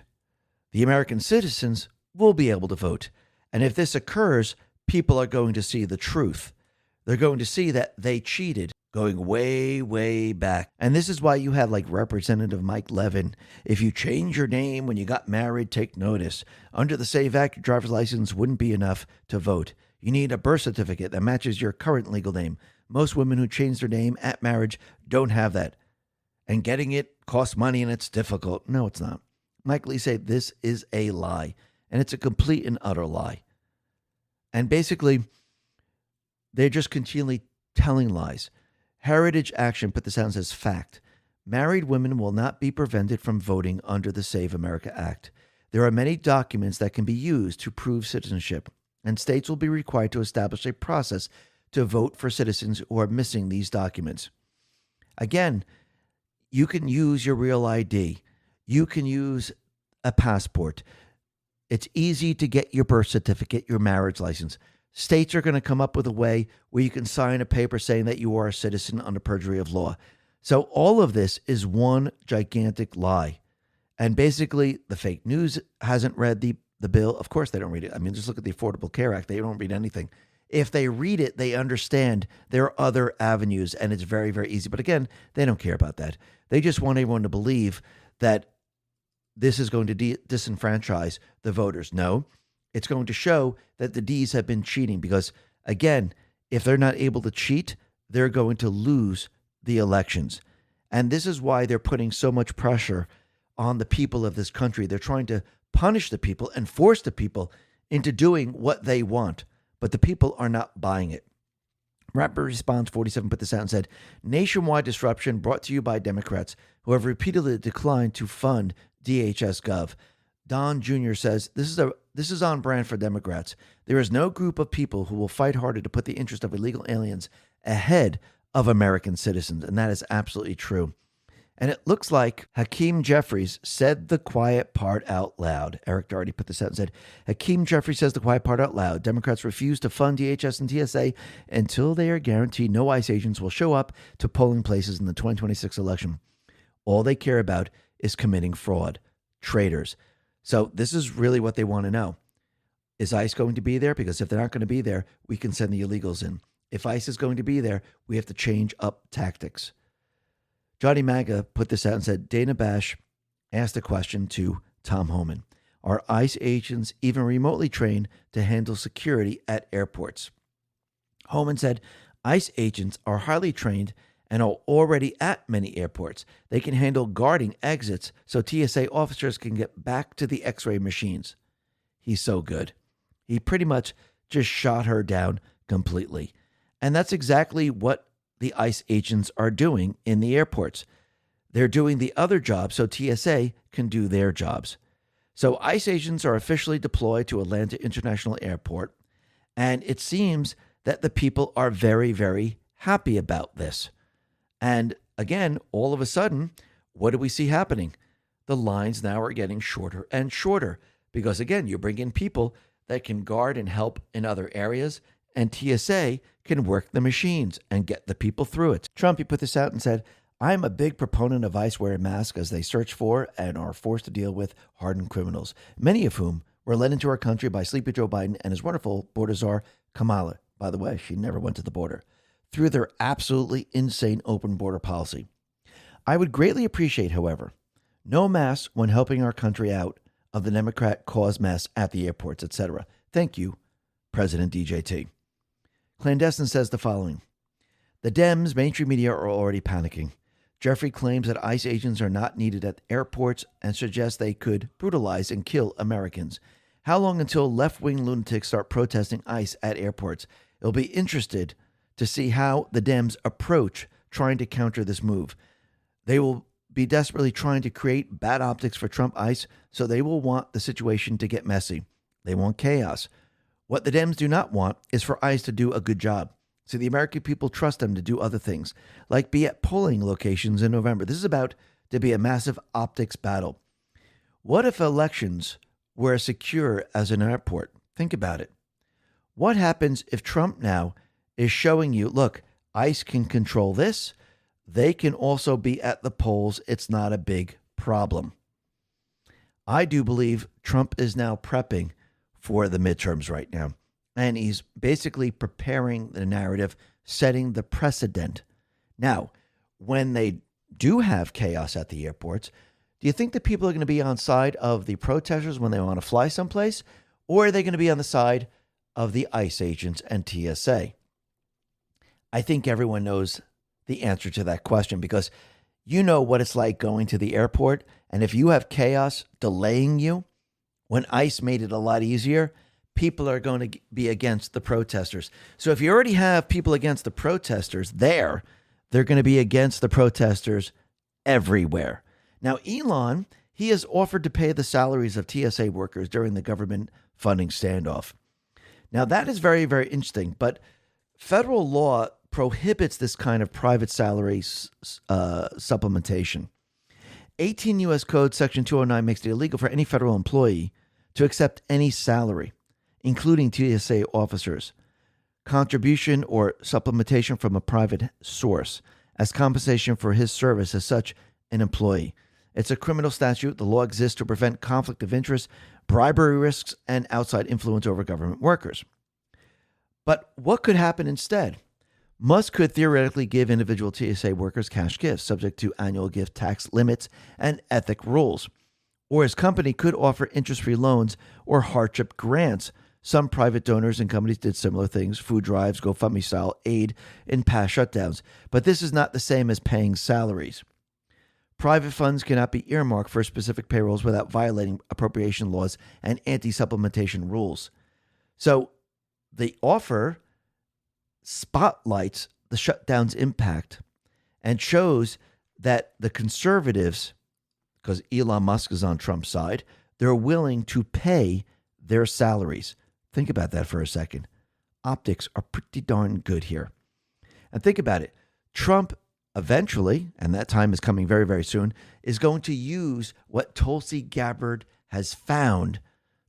The American citizens will be able to vote. And if this occurs, people are going to see the truth. They're going to see that they cheated going way, way back. And this is why you have like Representative Mike Levin. If you change your name when you got married, take notice. Under the SAVE Act, your driver's license wouldn't be enough to vote. You need a birth certificate that matches your current legal name. Most women who change their name at marriage don't have that. And getting it costs money and it's difficult. No, it's not. Mike Lee said this is a lie. And it's a complete and utter lie. And basically, they're just continually telling lies. Heritage Action put this out and says, fact. Married women will not be prevented from voting under the Save America Act. There are many documents that can be used to prove citizenship, and states will be required to establish a process to vote for citizens who are missing these documents. Again, you can use your real ID. You can use a passport. It's easy to get your birth certificate, your marriage license. States are going to come up with a way where you can sign a paper saying that you are a citizen under perjury of law. So all of this is one gigantic lie. And basically, the fake news hasn't read the bill. Of course, they don't read it. I mean, just look at the Affordable Care Act. They don't read anything. If they read it, they understand there are other avenues, and it's very, very easy. But again, they don't care about that. They just want everyone to believe that this is going to disenfranchise the voters. No, it's going to show that the D's have been cheating because, again, if they're not able to cheat, they're going to lose the elections. And this is why they're putting so much pressure on the people of this country. They're trying to punish the people and force the people into doing what they want. But the people are not buying it. Rapper Response 47 put this out and said, nationwide disruption brought to you by Democrats who have repeatedly declined to fund DHS Gov. Don Jr. says, this is on brand for Democrats. There is no group of people who will fight harder to put the interest of illegal aliens ahead of American citizens. And that is absolutely true. And it looks like Hakeem Jeffries said the quiet part out loud. Eric Doherty put this out and said, Hakeem Jeffries says the quiet part out loud. Democrats refuse to fund DHS and TSA until they are guaranteed no ICE agents will show up to polling places in the 2026 election. All they care about is committing fraud. Traitors. So this is really what they want to know. Is ICE going to be there? Because if they're not going to be there, we can send the illegals in. If ICE is going to be there, we have to change up tactics. Johnny Maga put this out and said, Dana Bash asked a question to Tom Homan. Are ICE agents even remotely trained to handle security at airports? Homan said, ICE agents are highly trained and are already at many airports. They can handle guarding exits so TSA officers can get back to the X-ray machines. He's so good. He pretty much just shot her down completely. And that's exactly what the ICE agents are doing in the airports. They're doing the other job so TSA can do their jobs. So ICE agents are officially deployed to Atlanta International Airport, and it seems that the people are very, very happy about this. And again, all of a sudden, what do we see happening? The lines now are getting shorter and shorter because, again, you bring in people that can guard and help in other areas, and TSA can work the machines and get the people through it. Trump, he put this out and said, I'm a big proponent of ICE wearing masks as they search for and are forced to deal with hardened criminals, many of whom were led into our country by sleepy Joe Biden and his wonderful border czar, Kamala. By the way, she never went to the border, through their absolutely insane open border policy. I would greatly appreciate, however, no masks when helping our country out of the Democrat cause mess at the airports, etc. Thank you, President DJT. Clandestine says the following. The Dems, mainstream media, are already panicking. Jeffrey claims that ICE agents are not needed at airports and suggests they could brutalize and kill Americans. How long until left-wing lunatics start protesting ICE at airports? It'll be interested to see how the Dems approach trying to counter this move. They will be desperately trying to create bad optics for Trump ICE, so they will want the situation to get messy. They want chaos. What the Dems do not want is for ICE to do a good job. So the American people trust them to do other things, like be at polling locations in November. This is about to be a massive optics battle. What if elections were as secure as an airport? Think about it. What happens if Trump now is showing you, look, ICE can control this. They can also be at the polls. It's not a big problem. I do believe Trump is now prepping for the midterms right now. And he's basically preparing the narrative, setting the precedent. Now, when they do have chaos at the airports, do you think that people are going to be on side of the protesters when they want to fly someplace? Or are they going to be on the side of the ICE agents and TSA? I think everyone knows the answer to that question because you know what it's like going to the airport. And if you have chaos delaying you, when ICE made it a lot easier, people are going to be against the protesters. So if you already have people against the protesters there, they're going to be against the protesters everywhere. Now, Elon, he has offered to pay the salaries of TSA workers during the government funding standoff. Now, that is very, very interesting, but federal law prohibits this kind of private salary supplementation. 18 U.S. Code Section 209 makes it illegal for any federal employee to accept any salary, including TSA officers, contribution or supplementation from a private source as compensation for his service as such an employee. It's a criminal statute. The law exists to prevent conflict of interest, bribery risks, and outside influence over government workers. But what could happen instead? Musk could theoretically give individual TSA workers cash gifts subject to annual gift tax limits and ethic rules. Or his company could offer interest-free loans or hardship grants. Some private donors and companies did similar things, food drives, GoFundMe-style aid in past shutdowns. But this is not the same as paying salaries. Private funds cannot be earmarked for specific payrolls without violating appropriation laws and anti-supplementation rules. So the offer spotlights the shutdown's impact and shows that the conservatives, because Elon Musk is on Trump's side, they're willing to pay their salaries. Think about that for a second. Optics are pretty darn good here. And think about it. Trump eventually, and that time is coming very, very soon, is going to use what Tulsi Gabbard has found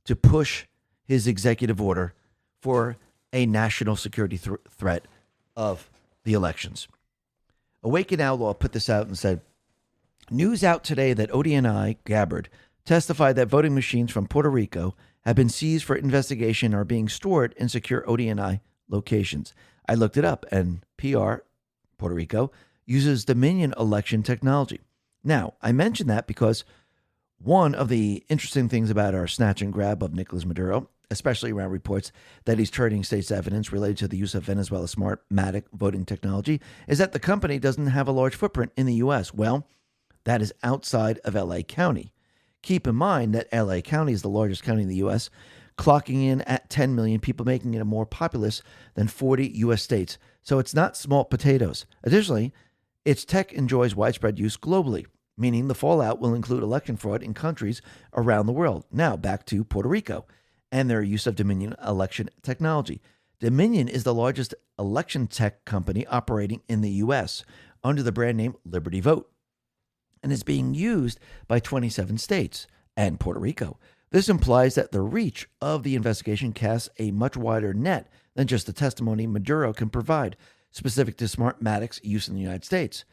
to push his executive order for a national security threat of the elections. Awaken Outlaw put this out and said, news out today that ODNI Gabbard testified that voting machines from Puerto Rico have been seized for investigation and are being stored in secure ODNI locations. I looked it up, and PR, Puerto Rico, uses Dominion election technology. Now, I mention that because one of the interesting things about our snatch and grab of Nicolas Maduro, especially around reports that he's turning states' evidence related to the use of Venezuela's Smartmatic voting technology, is that the company doesn't have a large footprint in the U.S. Well, that is outside of L.A. County. Keep in mind that L.A. County is the largest county in the U.S., clocking in at 10 million people, making it more populous than 40 U.S. states. So it's not small potatoes. Additionally, its tech enjoys widespread use globally, meaning the fallout will include election fraud in countries around the world. Now, back to Puerto Rico and their use of Dominion election technology. Dominion is the largest election tech company operating in the U.S. under the brand name Liberty Vote, and is being used by 27 states and Puerto Rico. This implies that the reach of the investigation casts a much wider net than just the testimony Maduro can provide, specific to Smartmatic's use in the United States.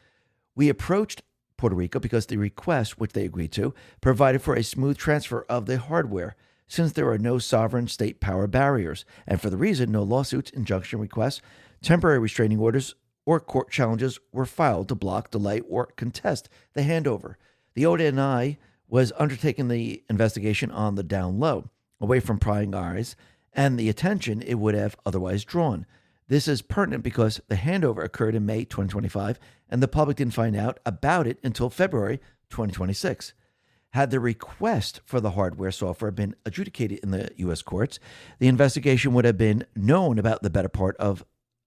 We approached Puerto Rico because the request, which they agreed to, provided for a smooth transfer of the hardware, since there are no sovereign state power barriers, and for the reason no lawsuits, injunction requests, temporary restraining orders, or court challenges were filed to block, delay, or contest the handover. The ODNI was undertaking the investigation on the down low, away from prying eyes and the attention it would have otherwise drawn. This is pertinent because the handover occurred in May 2025, and the public didn't find out about it until February 2026. Had the request for the hardware software been adjudicated in the U.S. courts, the investigation would have been known about the better part of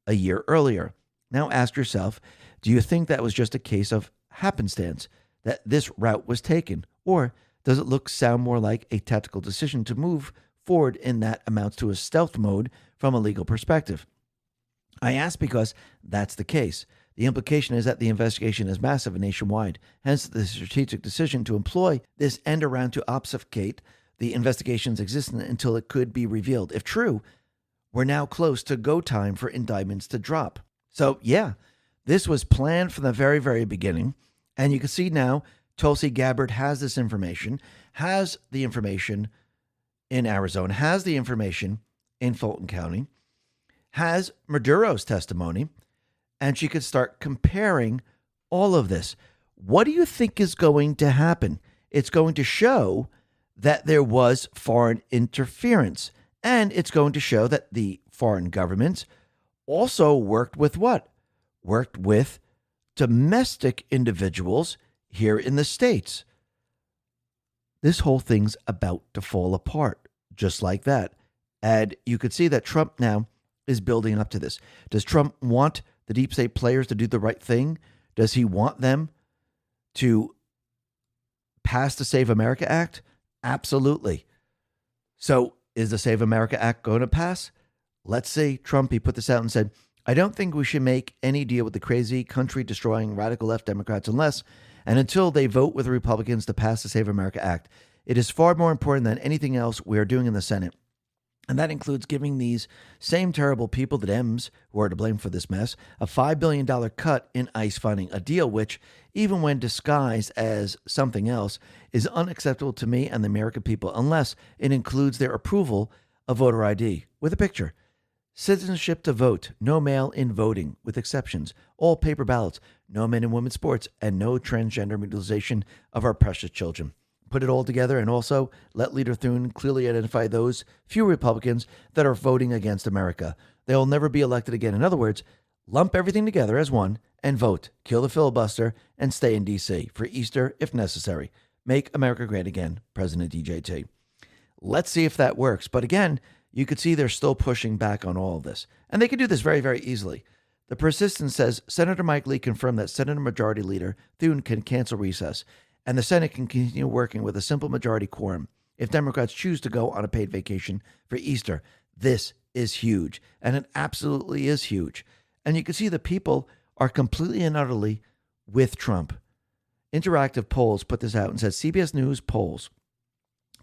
a year earlier. Now ask yourself, do you think that was just a case of happenstance that this route was taken? Or does it sound more like a tactical decision to move forward in that amounts to a stealth mode from a legal perspective? I ask because that's the case. The implication is that the investigation is massive and nationwide, hence the strategic decision to employ this end around to obfuscate the investigation's existence until it could be revealed. If true, we're now close to go time for indictments to drop. So, yeah, this was planned from the very, very beginning. And you can see now Tulsi Gabbard has this information, has the information in Arizona, has the information in Fulton County, has Maduro's testimony, and she could start comparing all of this. What do you think is going to happen? It's going to show that there was foreign interference, and it's going to show that the foreign governments also worked with what? Worked with domestic individuals here in the States. This whole thing's about to fall apart, just like that. And you could see that Trump now is building up to this. Does Trump want the deep state players to do the right thing? Does he want them to pass the Save America Act? Absolutely. So is the Save America Act going to pass? Let's see. Trump, he put this out and said, I don't think we should make any deal with the crazy country-destroying radical left Democrats unless and until they vote with the Republicans to pass the Save America Act. It is far more important than anything else we are doing in the Senate. And that includes giving these same terrible people, the Dems, who are to blame for this mess, a $5 billion cut in ICE funding, a deal which, even when disguised as something else, is unacceptable to me and the American people unless it includes their approval of voter ID with a picture. Citizenship to vote, no mail-in voting, with exceptions, all paper ballots, no men and women sports, and no transgender mutilization of our precious children. Put it all together and also let Leader Thune clearly identify those few Republicans that are voting against America. They'll never be elected again. In other words, lump everything together as one and vote. Kill the filibuster and stay in D.C. for Easter if necessary. Make America great again, President DJT. Let's see if that works. But again, you could see they're still pushing back on all of this. And they can do this very, very easily. The persistence says Senator Mike Lee confirmed that Senate Majority Leader Thune can cancel recess, and the Senate can continue working with a simple majority quorum if Democrats choose to go on a paid vacation for Easter. This is huge, and it absolutely is huge. And you can see the people are completely and utterly with Trump. Interactive Polls put this out and says, CBS News polls.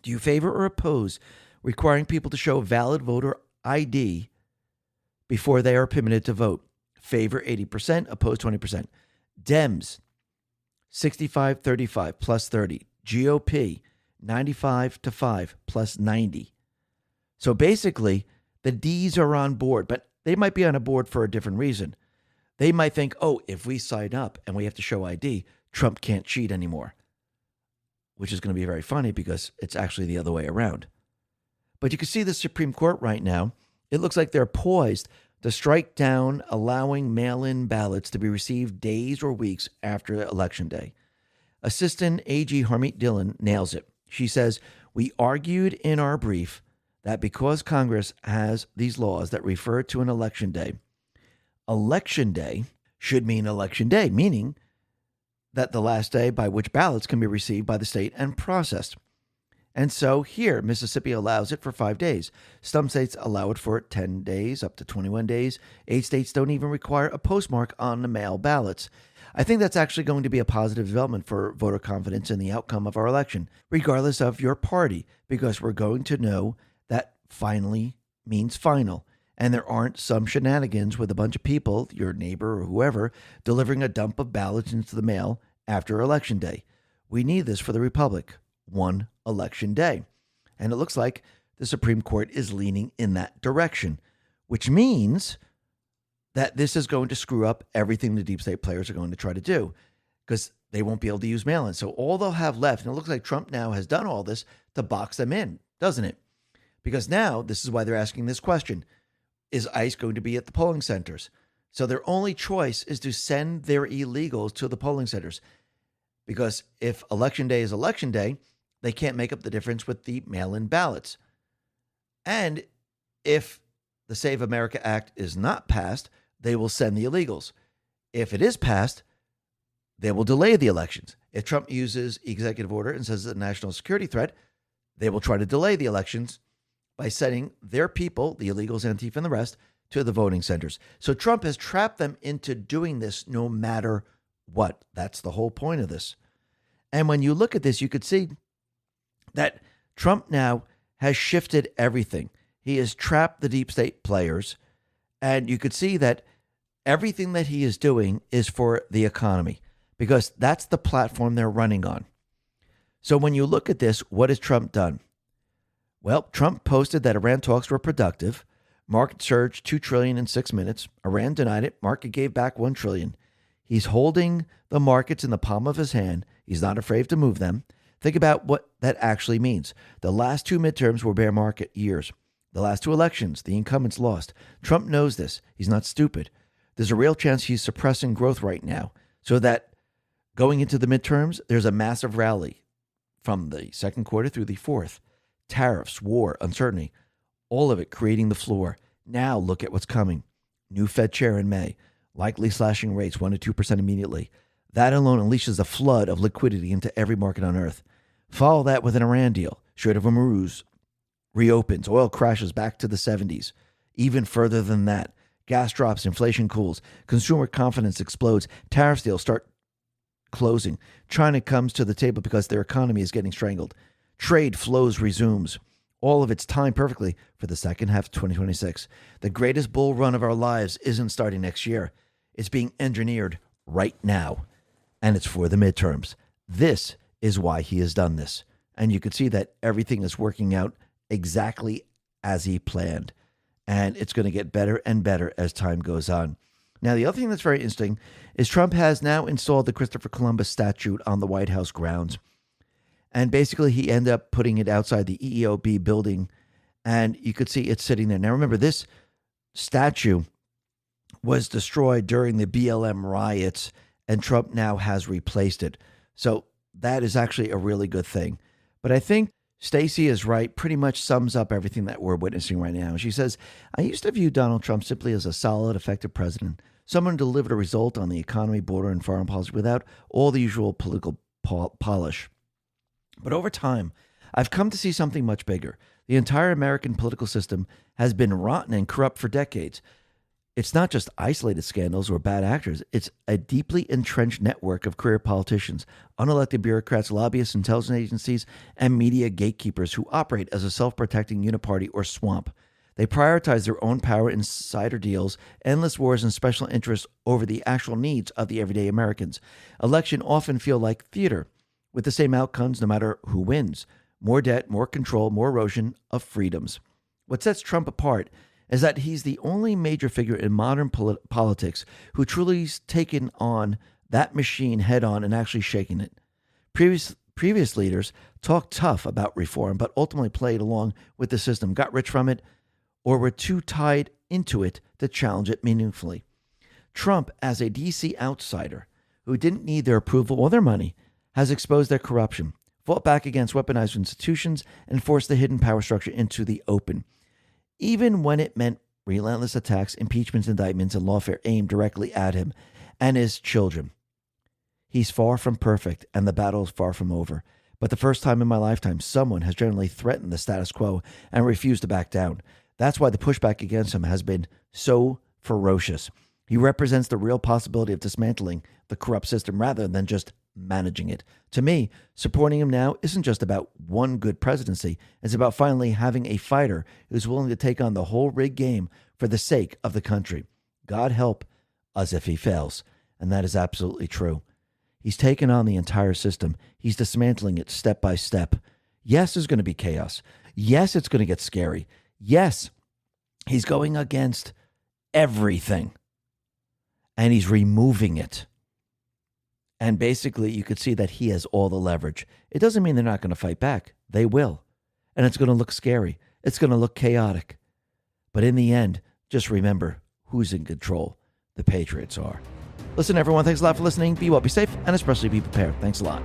Do you favor or oppose requiring people to show valid voter ID before they are permitted to vote? Favor 80%, oppose 20%. Dems, 65-35 plus 30. GOP, 95-5 plus 90. So basically, the Ds are on board, but they might be on a board for a different reason. They might think, oh, if we sign up and we have to show ID, Trump can't cheat anymore, which is going to be very funny because it's actually the other way around. But you can see the Supreme Court right now. It looks like they're poised to strike down allowing mail-in ballots to be received days or weeks after Election Day. Assistant AG Harmeet Dillon nails it. She says, we argued in our brief that because Congress has these laws that refer to an election day should mean election day, meaning that the last day by which ballots can be received by the state and processed. And so here, Mississippi allows it for 5 days. Some states allow it for 10 days, up to 21 days. 8 states don't even require a postmark on the mail ballots. I think that's actually going to be a positive development for voter confidence in the outcome of our election, regardless of your party, because we're going to know that finally means final. And there aren't some shenanigans with a bunch of people, your neighbor or whoever, delivering a dump of ballots into the mail after Election Day. We need this for the Republic. One election day. And it looks like the Supreme Court is leaning in that direction, which means that this is going to screw up everything the deep state players are going to try to do because they won't be able to use mail-in. So all they'll have left, and it looks like Trump now has done all this to box them in, doesn't it? Because now this is why they're asking this question. Is ICE going to be at the polling centers? So their only choice is to send their illegals to the polling centers. Because if election day is election day, they can't make up the difference with the mail in ballots. And if the Save America Act is not passed, they will send the illegals. If it is passed, they will delay the elections. If Trump uses executive order and says it's a national security threat, they will try to delay the elections by sending their people, the illegals, Antifa, and the rest, to the voting centers. So Trump has trapped them into doing this no matter what. That's the whole point of this. And when you look at this, you could see that Trump now has shifted everything. He has trapped the deep state players. And you could see that everything that he is doing is for the economy, because that's the platform they're running on. So when you look at this, what has Trump done? Well, Trump posted that Iran talks were productive. Market surged $2 trillion in 6 minutes. Iran denied it. Market gave back $1 trillion. He's holding the markets in the palm of his hand. He's not afraid to move them. Think about what that actually means. The last 2 midterms were bear market years. The last 2 elections, the incumbents lost. Trump knows this. He's not stupid. There's a real chance he's suppressing growth right now, so that going into the midterms, there's a massive rally from the second quarter through the fourth. Tariffs, war, uncertainty, all of it creating the floor. Now look at what's coming. New Fed chair in May, likely slashing rates 1% to 2% immediately. That alone unleashes a flood of liquidity into every market on earth. Follow that with an Iran deal. Strait of Hormuz reopens. Oil crashes back to the 70s. Even further than that. Gas drops, inflation cools. Consumer confidence explodes. Tariff deals start closing. China comes to the table because their economy is getting strangled. Trade flows resumes. All of it's timed perfectly for the second half of 2026. The greatest bull run of our lives isn't starting next year. It's being engineered right now. And it's for the midterms. This is why he has done this. And you can see that everything is working out exactly as he planned. And it's going to get better and better as time goes on. Now, the other thing that's very interesting is Trump has now installed the Christopher Columbus statue on the White House grounds. And basically, he ended up putting it outside the EEOB building. And you could see it sitting there. Now, remember, this statue was destroyed during the BLM riots, and Trump now has replaced it. So that is actually a really good thing. But I think Stacey is right, pretty much sums up everything that we're witnessing right now. She says, I used to view Donald Trump simply as a solid, effective president, someone who delivered a result on the economy, border, and foreign policy without all the usual political polish. But over time, I've come to see something much bigger. The entire American political system has been rotten and corrupt for decades. It's not just isolated scandals or bad actors. It's a deeply entrenched network of career politicians, unelected bureaucrats, lobbyists, intelligence agencies, and media gatekeepers who operate as a self-protecting uniparty or swamp. They prioritize their own power, insider deals, endless wars, and special interests over the actual needs of the everyday Americans. Elections often feel like theater, with the same outcomes no matter who wins. More debt, more control, more erosion of freedoms. What sets Trump apart is that he's the only major figure in modern politics who truly has taken on that machine head on and actually shaken it. Previous leaders talked tough about reform, but ultimately played along with the system, got rich from it, or were too tied into it to challenge it meaningfully. Trump, as a DC outsider who didn't need their approval or their money, has exposed their corruption, fought back against weaponized institutions, and forced the hidden power structure into the open, even when it meant relentless attacks, impeachments, indictments, and lawfare aimed directly at him and his children. He's far from perfect, and the battle is far from over. But the first time in my lifetime, someone has generally threatened the status quo and refused to back down. That's why the pushback against him has been so ferocious. He represents the real possibility of dismantling the corrupt system rather than just managing it. To me, supporting him now isn't just about one good presidency. It's about finally having a fighter who's willing to take on the whole rigged game for the sake of the country. God help us if he fails. And that is absolutely true. He's taken on the entire system. He's dismantling it step by step. Yes, there's going to be chaos. Yes, it's going to get scary. Yes, he's going against everything. And he's removing it. And basically, you could see that he has all the leverage. It doesn't mean they're not going to fight back. They will. And it's going to look scary. It's going to look chaotic. But in the end, Just remember who's in control. The Patriots are. Listen, everyone, thanks a lot for listening. Be well, be safe, and especially be prepared. Thanks a lot.